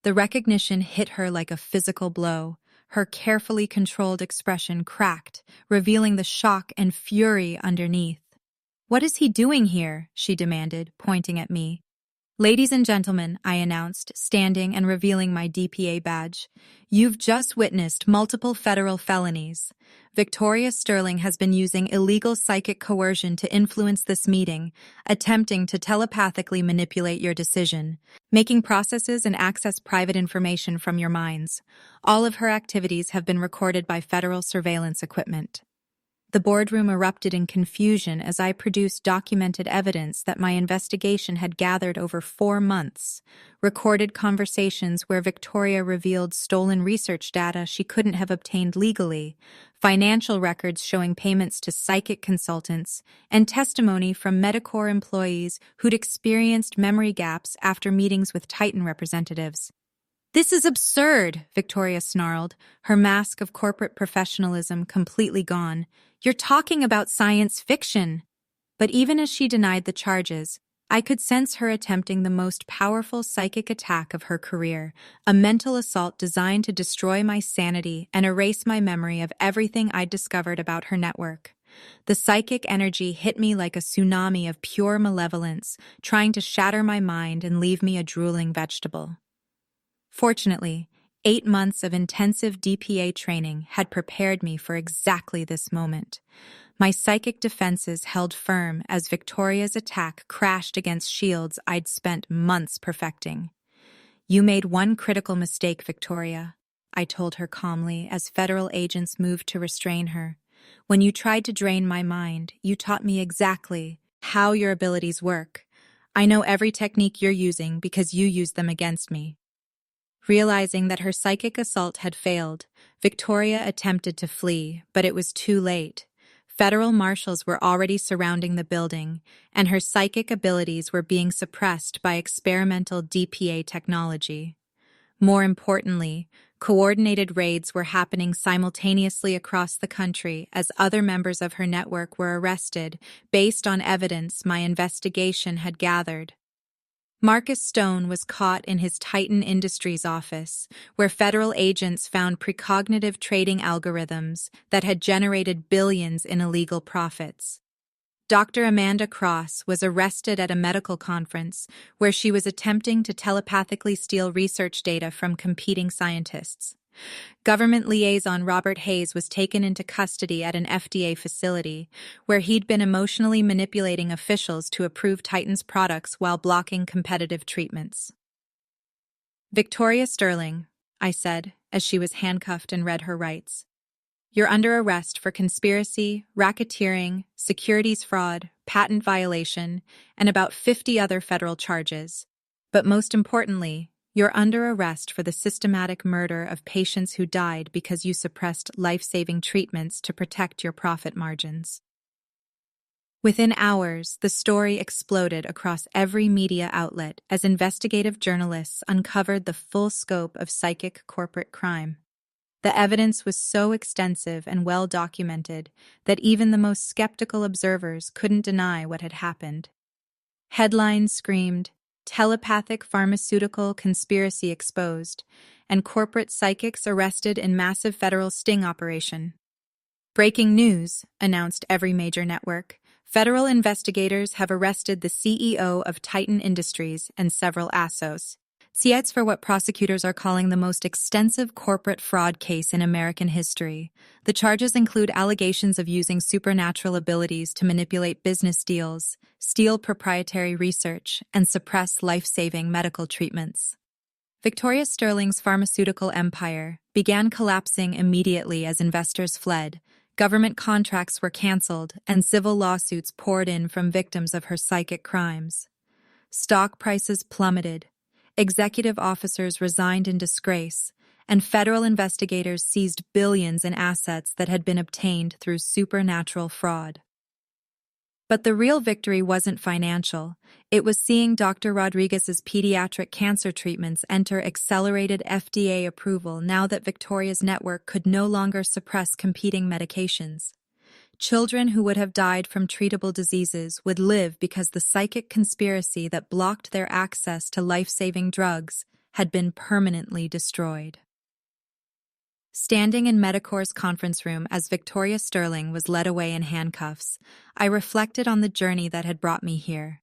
The recognition hit her like a physical blow. Her carefully controlled expression cracked, revealing the shock and fury underneath. "What is he doing here?" she demanded, pointing at me. "Ladies and gentlemen," I announced, standing and revealing my DPA badge, "you've just witnessed multiple federal felonies. Victoria Sterling has been using illegal psychic coercion to influence this meeting, attempting to telepathically manipulate your decision, making processes and access private information from your minds. All of her activities have been recorded by federal surveillance equipment." The boardroom erupted in confusion as I produced documented evidence that my investigation had gathered over 4 months, recorded conversations where Victoria revealed stolen research data she couldn't have obtained legally, financial records showing payments to psychic consultants, and testimony from Medicorps employees who'd experienced memory gaps after meetings with Titan representatives. "This is absurd," Victoria snarled, her mask of corporate professionalism completely gone. "You're talking about science fiction." But even as she denied the charges, I could sense her attempting the most powerful psychic attack of her career, a mental assault designed to destroy my sanity and erase my memory of everything I'd discovered about her network. The psychic energy hit me like a tsunami of pure malevolence, trying to shatter my mind and leave me a drooling vegetable. Fortunately, 8 months of intensive DPA training had prepared me for exactly this moment. My psychic defenses held firm as Victoria's attack crashed against shields I'd spent months perfecting. "You made one critical mistake, Victoria," I told her calmly as federal agents moved to restrain her. "When you tried to drain my mind, you taught me exactly how your abilities work. I know every technique you're using because you used them against me." Realizing that her psychic assault had failed, Victoria attempted to flee, but it was too late. Federal marshals were already surrounding the building, and her psychic abilities were being suppressed by experimental DPA technology. More importantly, coordinated raids were happening simultaneously across the country as other members of her network were arrested based on evidence my investigation had gathered. Marcus Stone was caught in his Titan Industries office, where federal agents found precognitive trading algorithms that had generated billions in illegal profits. Dr. Amanda Cross was arrested at a medical conference where she was attempting to telepathically steal research data from competing scientists. Government liaison Robert Hayes was taken into custody at an FDA facility, where he'd been emotionally manipulating officials to approve Titan's products while blocking competitive treatments. "Victoria Sterling," I said, as she was handcuffed and read her rights, "you're under arrest for conspiracy, racketeering, securities fraud, patent violation, and about 50 other federal charges. But most importantly, you're under arrest for the systematic murder of patients who died because you suppressed life-saving treatments to protect your profit margins." Within hours, the story exploded across every media outlet as investigative journalists uncovered the full scope of psychic corporate crime. The evidence was so extensive and well documented that even the most skeptical observers couldn't deny what had happened. Headlines screamed, "Telepathic pharmaceutical conspiracy exposed," and corporate psychics arrested in massive federal sting operation. "Breaking news," announced every major network. "Federal investigators have arrested the CEO of Titan Industries and several ASOs. It's for what prosecutors are calling the most extensive corporate fraud case in American history. The charges include allegations of using supernatural abilities to manipulate business deals, steal proprietary research, and suppress life-saving medical treatments." Victoria Sterling's pharmaceutical empire began collapsing immediately as investors fled, government contracts were canceled, and civil lawsuits poured in from victims of her psychic crimes. Stock prices plummeted, executive officers resigned in disgrace, and federal investigators seized billions in assets that had been obtained through supernatural fraud. But the real victory wasn't financial. It was seeing Dr. Rodriguez's pediatric cancer treatments enter accelerated FDA approval now that Victoria's network could no longer suppress competing medications. Children who would have died from treatable diseases would live because the psychic conspiracy that blocked their access to life-saving drugs had been permanently destroyed. Standing in Medicor's conference room as Victoria Sterling was led away in handcuffs, I reflected on the journey that had brought me here.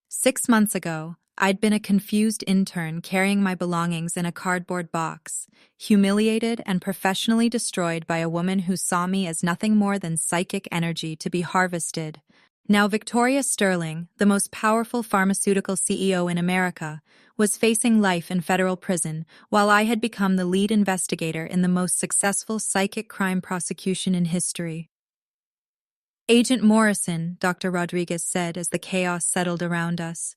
6 months ago, I'd been a confused intern carrying my belongings in a cardboard box, humiliated and professionally destroyed by a woman who saw me as nothing more than psychic energy to be harvested. Now Victoria Sterling, the most powerful pharmaceutical CEO in America, was facing life in federal prison, while I had become the lead investigator in the most successful psychic crime prosecution in history. "Agent Morrison," Dr. Rodriguez said as the chaos settled around us,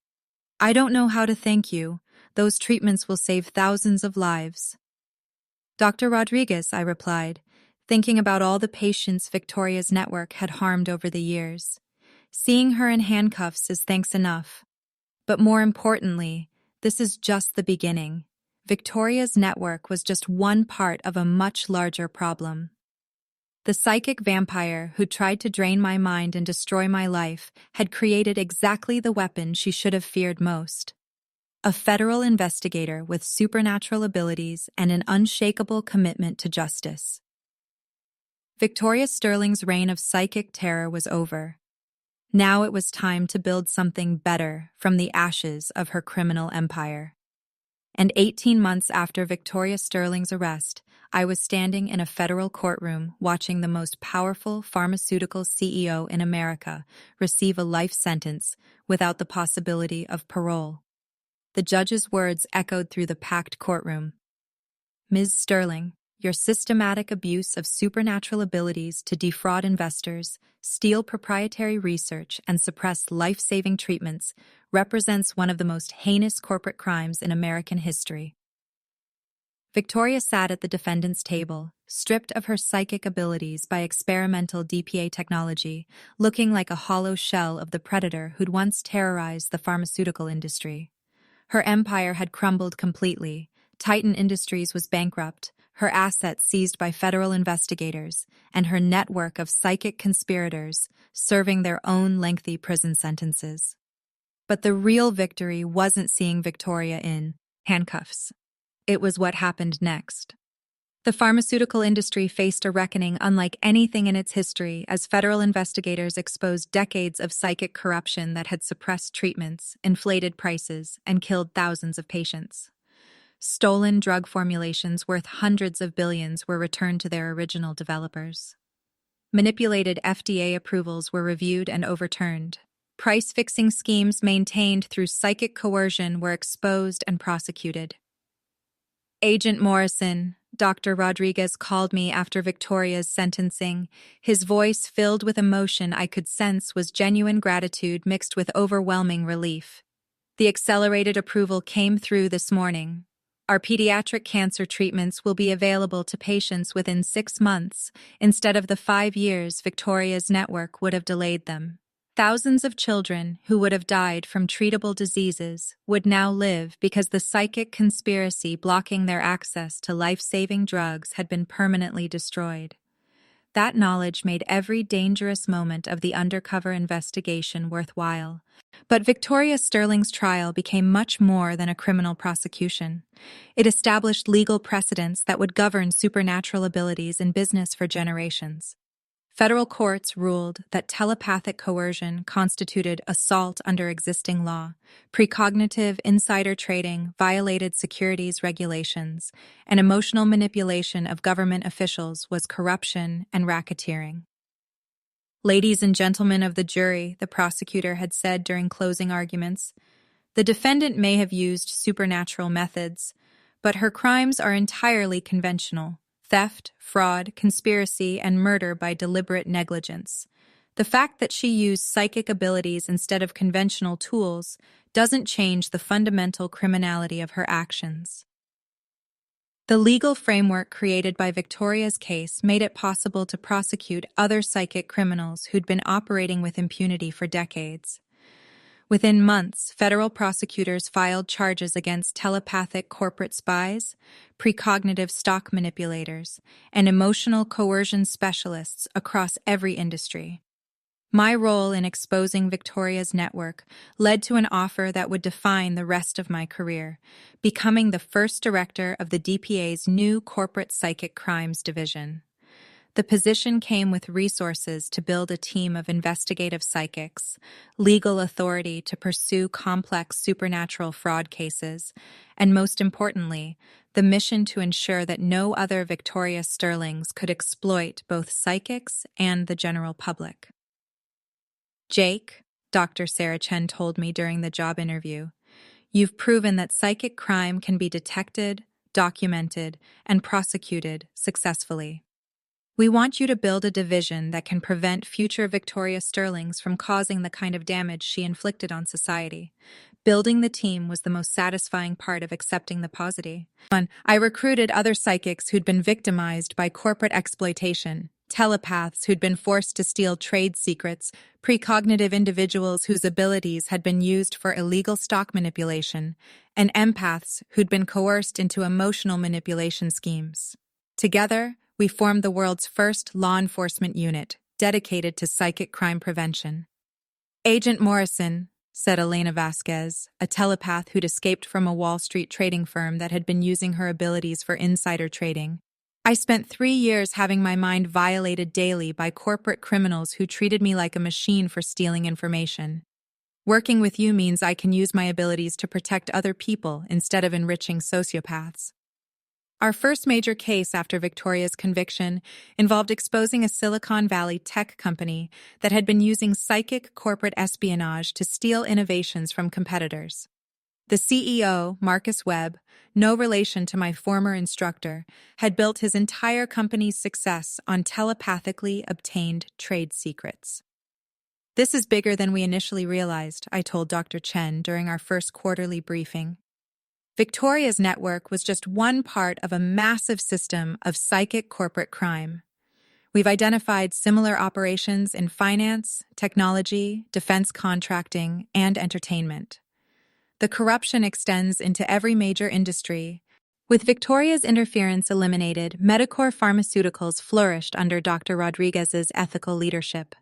"I don't know how to thank you. Those treatments will save thousands of lives." "Dr. Rodriguez," I replied, thinking about all the patients Victoria's network had harmed over the years. "Seeing her in handcuffs is thanks enough. But more importantly, this is just the beginning. Victoria's network was just one part of a much larger problem. The psychic vampire who tried to drain my mind and destroy my life had created exactly the weapon she should have feared most. A federal investigator with supernatural abilities and an unshakable commitment to justice. Victoria Sterling's reign of psychic terror was over. Now it was time to build something better from the ashes of her criminal empire. And 18 months after Victoria Sterling's arrest, I was standing in a federal courtroom watching the most powerful pharmaceutical CEO in America receive a life sentence without the possibility of parole. The judge's words echoed through the packed courtroom. "Ms. Sterling, your systematic abuse of supernatural abilities to defraud investors, steal proprietary research, and suppress life-saving treatments represents one of the most heinous corporate crimes in American history." Victoria sat at the defendant's table, stripped of her psychic abilities by experimental DPA technology, looking like a hollow shell of the predator who'd once terrorized the pharmaceutical industry. Her empire had crumbled completely. Titan Industries was bankrupt, her assets seized by federal investigators, and her network of psychic conspirators serving their own lengthy prison sentences. But the real victory wasn't seeing Victoria in handcuffs. It was what happened next. The pharmaceutical industry faced a reckoning unlike anything in its history as federal investigators exposed decades of psychic corruption that had suppressed treatments, inflated prices, and killed thousands of patients. Stolen drug formulations worth hundreds of billions were returned to their original developers. Manipulated FDA approvals were reviewed and overturned. Price-fixing schemes maintained through psychic coercion were exposed and prosecuted. "Agent Morrison," Dr. Rodriguez called me after Victoria's sentencing, his voice filled with emotion I could sense was genuine gratitude mixed with overwhelming relief. "The accelerated approval came through this morning. Our pediatric cancer treatments will be available to patients within 6 months, instead of the 5 years Victoria's network would have delayed them. Thousands of children who would have died from treatable diseases would now live because the psychic conspiracy blocking their access to life-saving drugs had been permanently destroyed." That knowledge made every dangerous moment of the undercover investigation worthwhile. But Victoria Sterling's trial became much more than a criminal prosecution. It established legal precedents that would govern supernatural abilities in business for generations. Federal courts ruled that telepathic coercion constituted assault under existing law, precognitive insider trading violated securities regulations, and emotional manipulation of government officials was corruption and racketeering. "Ladies and gentlemen of the jury," the prosecutor had said during closing arguments, "the defendant may have used supernatural methods, but her crimes are entirely conventional. Theft, fraud, conspiracy, and murder by deliberate negligence. The fact that she used psychic abilities instead of conventional tools doesn't change the fundamental criminality of her actions." The legal framework created by Victoria's case made it possible to prosecute other psychic criminals who'd been operating with impunity for decades. Within months, federal prosecutors filed charges against telepathic corporate spies, precognitive stock manipulators, and emotional coercion specialists across every industry. My role in exposing Victoria's network led to an offer that would define the rest of my career, becoming the first director of the DPA's new Corporate Psychic Crimes Division. The position came with resources to build a team of investigative psychics, legal authority to pursue complex supernatural fraud cases, and most importantly, the mission to ensure that no other Victoria Sterlings could exploit both psychics and the general public. Jake, Dr. Sarah Chen told me during the job interview, you've proven that psychic crime can be detected, documented, and prosecuted successfully. We want you to build a division that can prevent future Victoria Sterlings from causing the kind of damage she inflicted on society. Building the team was the most satisfying part of accepting the positive. I recruited other psychics who'd been victimized by corporate exploitation, telepaths who'd been forced to steal trade secrets, precognitive individuals whose abilities had been used for illegal stock manipulation, and empaths who'd been coerced into emotional manipulation schemes. Together, we formed the world's first law enforcement unit dedicated to psychic crime prevention. Agent Morrison, said Elena Vasquez, a telepath who'd escaped from a Wall Street trading firm that had been using her abilities for insider trading. I spent 3 years having my mind violated daily by corporate criminals who treated me like a machine for stealing information. Working with you means I can use my abilities to protect other people instead of enriching sociopaths. Our first major case after Victoria's conviction involved exposing a Silicon Valley tech company that had been using psychic corporate espionage to steal innovations from competitors. The CEO, Marcus Webb, no relation to my former instructor, had built his entire company's success on telepathically obtained trade secrets. This is bigger than we initially realized, I told Dr. Chen during our first quarterly briefing. Victoria's network was just one part of a massive system of psychic corporate crime. We've identified similar operations in finance, technology, defense contracting, and entertainment. The corruption extends into every major industry. With Victoria's interference eliminated, Medicor Pharmaceuticals flourished under Dr. Rodriguez's ethical leadership.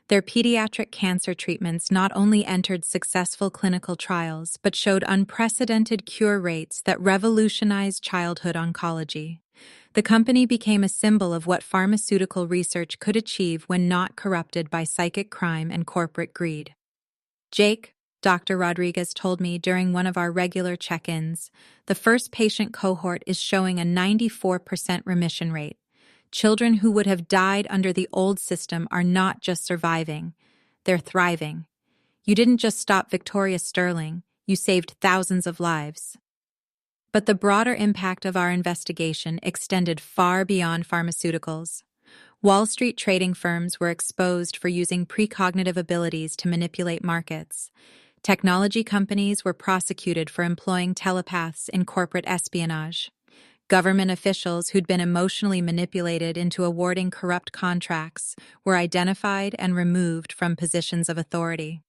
Their pediatric cancer treatments not only entered successful clinical trials, but showed unprecedented cure rates that revolutionized childhood oncology. The company became a symbol of what pharmaceutical research could achieve when not corrupted by psychic crime and corporate greed. Jake, Dr. Rodriguez told me during one of our regular check-ins, the first patient cohort is showing a 94% remission rate. Children who would have died under the old system are not just surviving, they're thriving. You didn't just stop Victoria Sterling, you saved thousands of lives. But the broader impact of our investigation extended far beyond pharmaceuticals. Wall Street trading firms were exposed for using precognitive abilities to manipulate markets. Technology companies were prosecuted for employing telepaths in corporate espionage. Government officials who'd been emotionally manipulated into awarding corrupt contracts were identified and removed from positions of authority.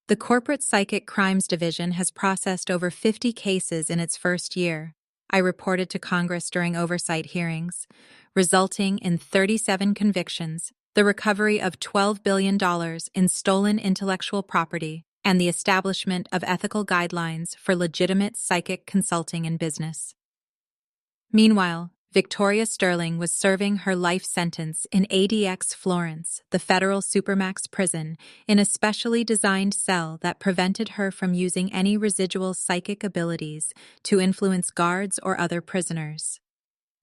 The Corporate Psychic Crimes Division has processed over 50 cases in its first year, I reported to Congress during oversight hearings, resulting in 37 convictions, the recovery of $12 billion in stolen intellectual property, and the establishment of ethical guidelines for legitimate psychic consulting and business. Meanwhile, Victoria Sterling was serving her life sentence in ADX Florence, the federal supermax prison, in a specially designed cell that prevented her from using any residual psychic abilities to influence guards or other prisoners.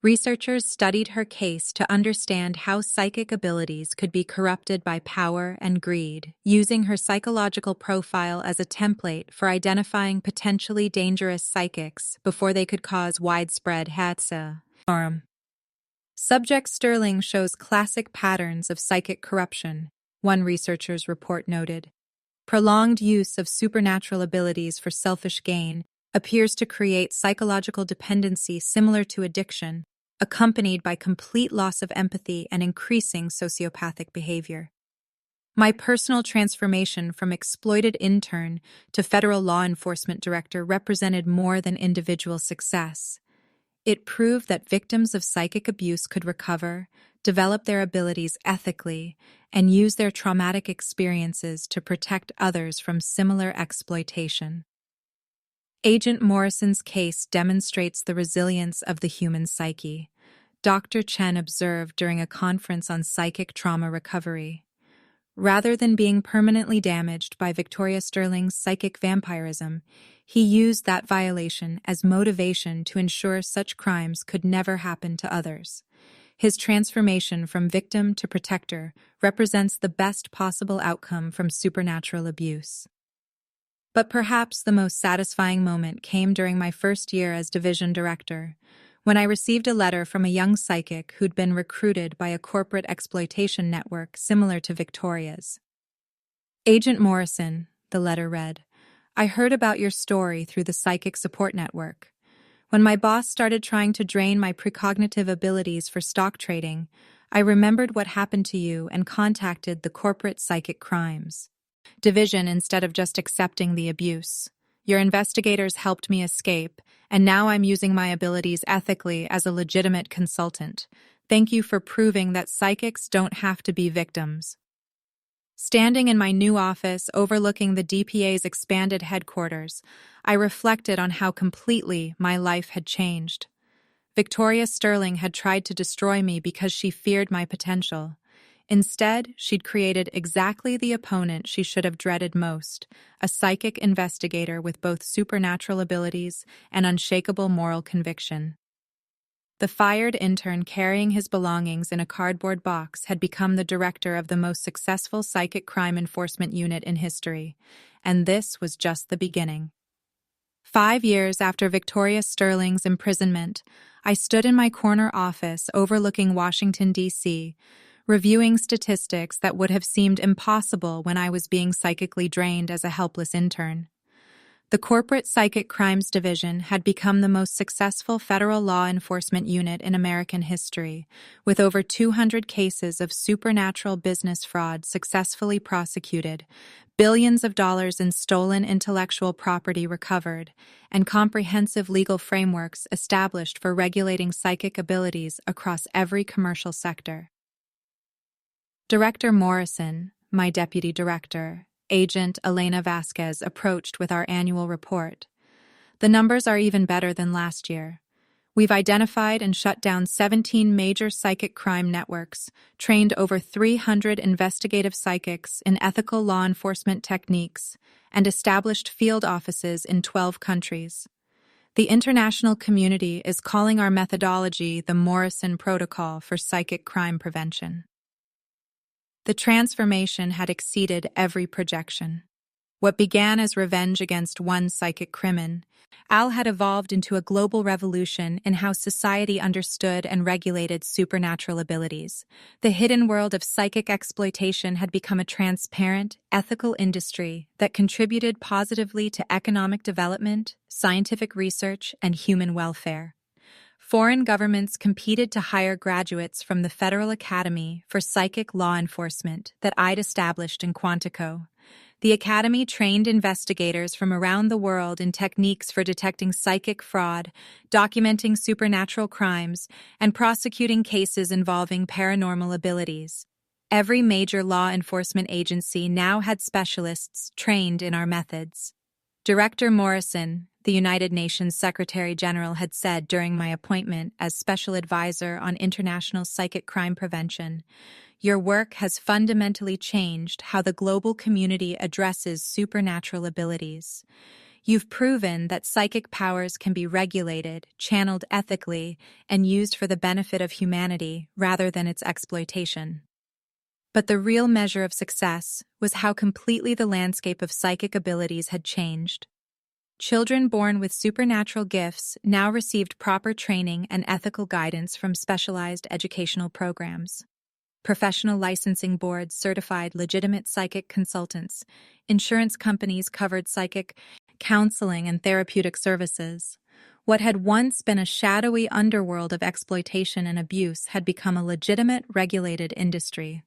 Researchers studied her case to understand how psychic abilities could be corrupted by power and greed, using her psychological profile as a template for identifying potentially dangerous psychics before they could cause widespread harm. Subject Sterling shows classic patterns of psychic corruption, one researcher's report noted. Prolonged use of supernatural abilities for selfish gain appears to create psychological dependency similar to addiction, accompanied by complete loss of empathy and increasing sociopathic behavior. My personal transformation from exploited intern to federal law enforcement director represented more than individual success. It proved that victims of psychic abuse could recover, develop their abilities ethically, and use their traumatic experiences to protect others from similar exploitation. Agent Morrison's case demonstrates the resilience of the human psyche, Dr. Chen observed during a conference on psychic trauma recovery. Rather than being permanently damaged by Victoria Sterling's psychic vampirism, he used that violation as motivation to ensure such crimes could never happen to others. His transformation from victim to protector represents the best possible outcome from supernatural abuse. But perhaps the most satisfying moment came during my first year as division director, when I received a letter from a young psychic who'd been recruited by a corporate exploitation network similar to Victoria's. Agent Morrison, the letter read, I heard about your story through the psychic support network. When my boss started trying to drain my precognitive abilities for stock trading, I remembered what happened to you and contacted the corporate psychic crimes division instead of just accepting the abuse. Your investigators helped me escape, and now I'm using my abilities ethically as a legitimate consultant. Thank you for proving that psychics don't have to be victims. Standing in my new office overlooking the DPA's expanded headquarters, I reflected on how completely my life had changed. Victoria Sterling had tried to destroy me because she feared my potential. Instead, she'd created exactly the opponent she should have dreaded most, a psychic investigator with both supernatural abilities and unshakable moral conviction. The fired intern carrying his belongings in a cardboard box had become the director of the most successful psychic crime enforcement unit in history, and this was just the beginning. 5 years after Victoria Sterling's imprisonment, I stood in my corner office overlooking Washington, D.C., reviewing statistics that would have seemed impossible when I was being psychically drained as a helpless intern. The Corporate Psychic Crimes Division had become the most successful federal law enforcement unit in American history, with over 200 cases of supernatural business fraud successfully prosecuted, billions of dollars in stolen intellectual property recovered, and comprehensive legal frameworks established for regulating psychic abilities across every commercial sector. Director Morrison, my deputy director, Agent Elena Vasquez approached with our annual report. The numbers are even better than last year. We've identified and shut down 17 major psychic crime networks, trained over 300 investigative psychics in ethical law enforcement techniques, and established field offices in 12 countries. The international community is calling our methodology the Morrison Protocol for Psychic Crime Prevention. The transformation had exceeded every projection. What began as revenge against one psychic crimin, Al had evolved into a global revolution in how society understood and regulated supernatural abilities. The hidden world of psychic exploitation had become a transparent, ethical industry that contributed positively to economic development, scientific research, and human welfare. Foreign governments competed to hire graduates from the Federal Academy for Psychic Law Enforcement that I'd established in Quantico. The Academy trained investigators from around the world in techniques for detecting psychic fraud, documenting supernatural crimes, and prosecuting cases involving paranormal abilities. Every major law enforcement agency now had specialists trained in our methods. Director Morrison, the United Nations Secretary General, had said during my appointment as Special Advisor on International Psychic Crime Prevention, "Your work has fundamentally changed how the global community addresses supernatural abilities. You've proven that psychic powers can be regulated, channeled ethically, and used for the benefit of humanity rather than its exploitation." But the real measure of success was how completely the landscape of psychic abilities had changed. Children born with supernatural gifts now received proper training and ethical guidance from specialized educational programs. Professional licensing boards certified legitimate psychic consultants. Insurance companies covered psychic counseling and therapeutic services. What had once been a shadowy underworld of exploitation and abuse had become a legitimate, regulated industry.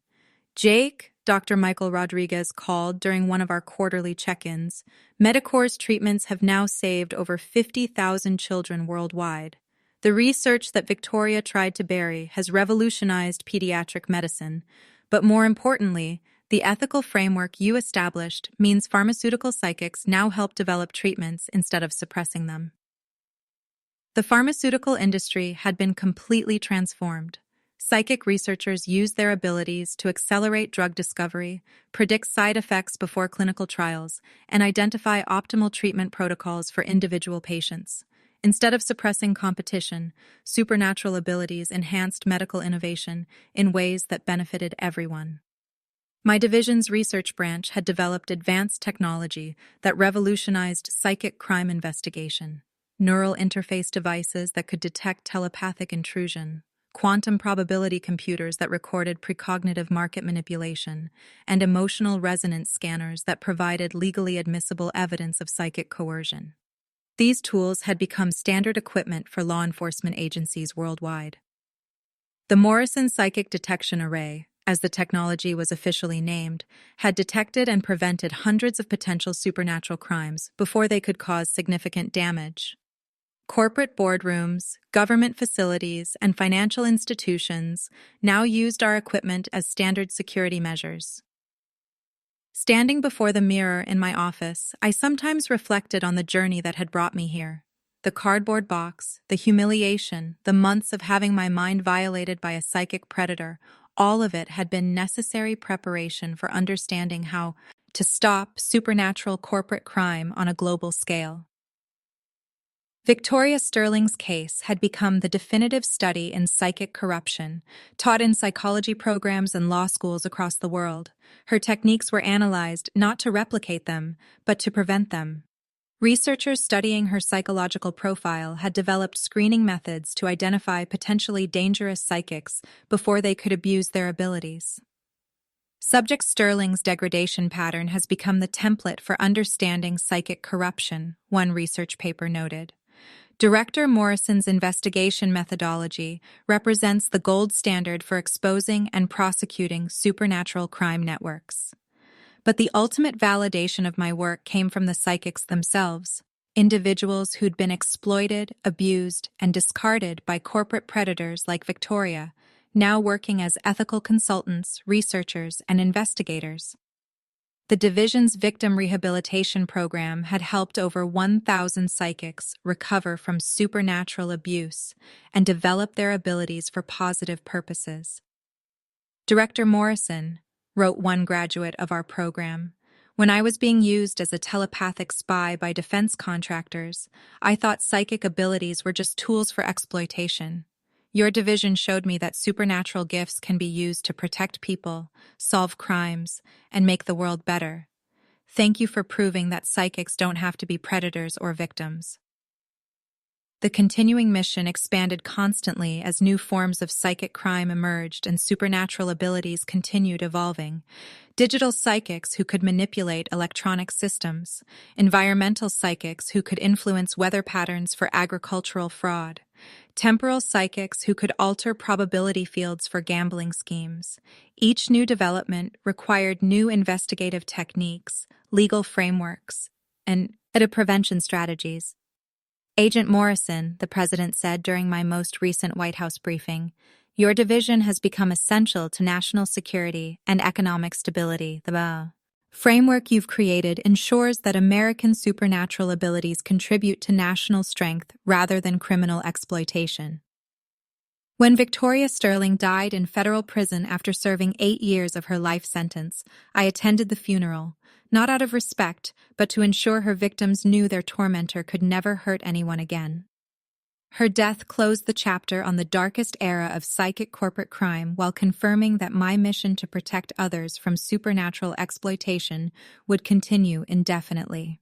Jake, Dr. Michael Rodriguez called during one of our quarterly check-ins. Medicore's treatments have now saved over 50,000 children worldwide. The research that Victoria tried to bury has revolutionized pediatric medicine, but more importantly, the ethical framework you established means pharmaceutical psychics now help develop treatments instead of suppressing them. The pharmaceutical industry had been completely transformed. Psychic researchers use their abilities to accelerate drug discovery, predict side effects before clinical trials, and identify optimal treatment protocols for individual patients. Instead of suppressing competition, supernatural abilities enhanced medical innovation in ways that benefited everyone. My division's research branch had developed advanced technology that revolutionized psychic crime investigation. Neural interface devices that could detect telepathic intrusion, quantum probability computers that recorded precognitive market manipulation, and emotional resonance scanners that provided legally admissible evidence of psychic coercion. These tools had become standard equipment for law enforcement agencies worldwide. The Morrison Psychic Detection Array, as the technology was officially named, had detected and prevented hundreds of potential supernatural crimes before they could cause significant damage. Corporate boardrooms, government facilities, and financial institutions now used our equipment as standard security measures. Standing before the mirror in my office, I sometimes reflected on the journey that had brought me here. The cardboard box, the humiliation, the months of having my mind violated by a psychic predator, all of it had been necessary preparation for understanding how to stop supernatural corporate crime on a global scale. Victoria Sterling's case had become the definitive study in psychic corruption, taught in psychology programs and law schools across the world. Her techniques were analyzed not to replicate them, but to prevent them. Researchers studying her psychological profile had developed screening methods to identify potentially dangerous psychics before they could abuse their abilities. Subject Sterling's degradation pattern has become the template for understanding psychic corruption, one research paper noted. Director Morrison's investigation methodology represents the gold standard for exposing and prosecuting supernatural crime networks. But the ultimate validation of my work came from the psychics themselves, individuals who'd been exploited, abused, and discarded by corporate predators like Victoria, now working as ethical consultants, researchers, and investigators. The division's victim rehabilitation program had helped over 1,000 psychics recover from supernatural abuse and develop their abilities for positive purposes. Director Morrison, wrote one graduate of our program, when I was being used as a telepathic spy by defense contractors, I thought psychic abilities were just tools for exploitation. Your division showed me that supernatural gifts can be used to protect people, solve crimes, and make the world better. Thank you for proving that psychics don't have to be predators or victims. The continuing mission expanded constantly as new forms of psychic crime emerged and supernatural abilities continued evolving. Digital psychics who could manipulate electronic systems, environmental psychics who could influence weather patterns for agricultural fraud, temporal psychics who could alter probability fields for gambling schemes. Each new development required new investigative techniques, legal frameworks, and prevention strategies. Agent Morrison, the president said during my most recent White House briefing, your division has become essential to national security and economic stability. The framework you've created ensures that American supernatural abilities contribute to national strength rather than criminal exploitation. When Victoria Sterling died in federal prison after serving 8 years of her life sentence, I attended the funeral, not out of respect, but to ensure her victims knew their tormentor could never hurt anyone again. Her death closed the chapter on the darkest era of psychic corporate crime while confirming that my mission to protect others from supernatural exploitation would continue indefinitely.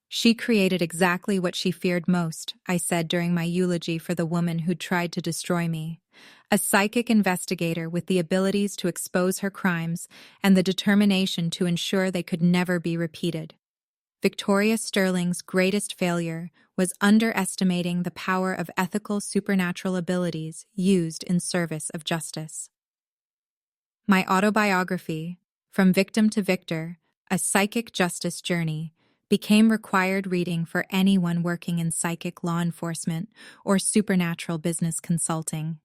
She created exactly what she feared most, I said during my eulogy for the woman who'd tried to destroy me. A psychic investigator with the abilities to expose her crimes and the determination to ensure they could never be repeated. Victoria Sterling's greatest failure was underestimating the power of ethical supernatural abilities used in service of justice. My autobiography, From Victim to Victor, A Psychic Justice Journey, became required reading for anyone working in psychic law enforcement or supernatural business consulting.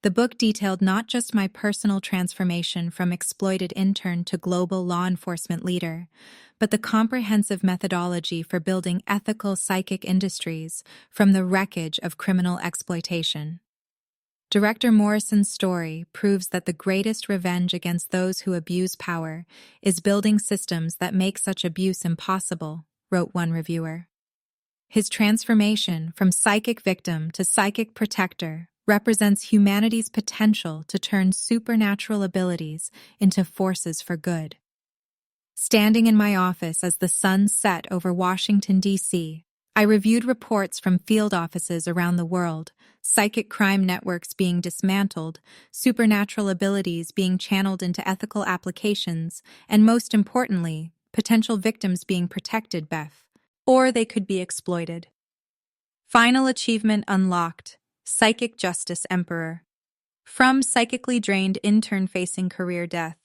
The book detailed not just my personal transformation from exploited intern to global law enforcement leader, but the comprehensive methodology for building ethical psychic industries from the wreckage of criminal exploitation. Director Morrison's story proves that the greatest revenge against those who abuse power is building systems that make such abuse impossible, wrote one reviewer. His transformation from psychic victim to psychic protector represents humanity's potential to turn supernatural abilities into forces for good. Standing in my office as the sun set over Washington, D.C., I reviewed reports from field offices around the world, psychic crime networks being dismantled, supernatural abilities being channeled into ethical applications, and most importantly, potential victims being protected, or they could be exploited. Final achievement unlocked. Psychic Justice Emperor. From psychically drained intern facing career death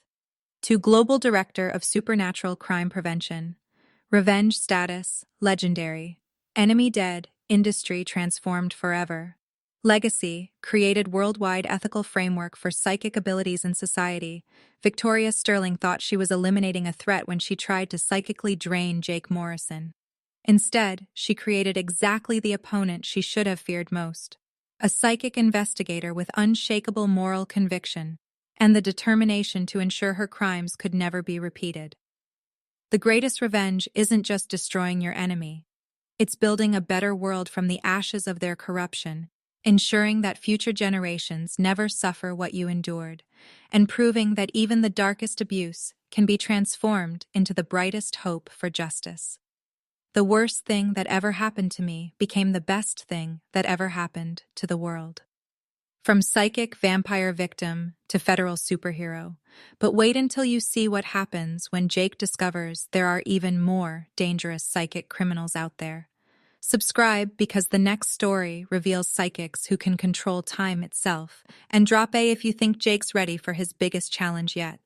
to Global Director of Supernatural Crime Prevention. Revenge status, legendary. Enemy dead, industry transformed forever. Legacy, created worldwide ethical framework for psychic abilities in society. Victoria Sterling thought she was eliminating a threat when she tried to psychically drain Jake Morrison. Instead, she created exactly the opponent she should have feared most. A psychic investigator with unshakable moral conviction and the determination to ensure her crimes could never be repeated. The greatest revenge isn't just destroying your enemy. It's building a better world from the ashes of their corruption, ensuring that future generations never suffer what you endured, and proving that even the darkest abuse can be transformed into the brightest hope for justice. The worst thing that ever happened to me became the best thing that ever happened to the world. From psychic vampire victim to federal superhero. But wait until you see what happens when Jake discovers there are even more dangerous psychic criminals out there. Subscribe because the next story reveals psychics who can control time itself, and drop A if you think Jake's ready for his biggest challenge yet.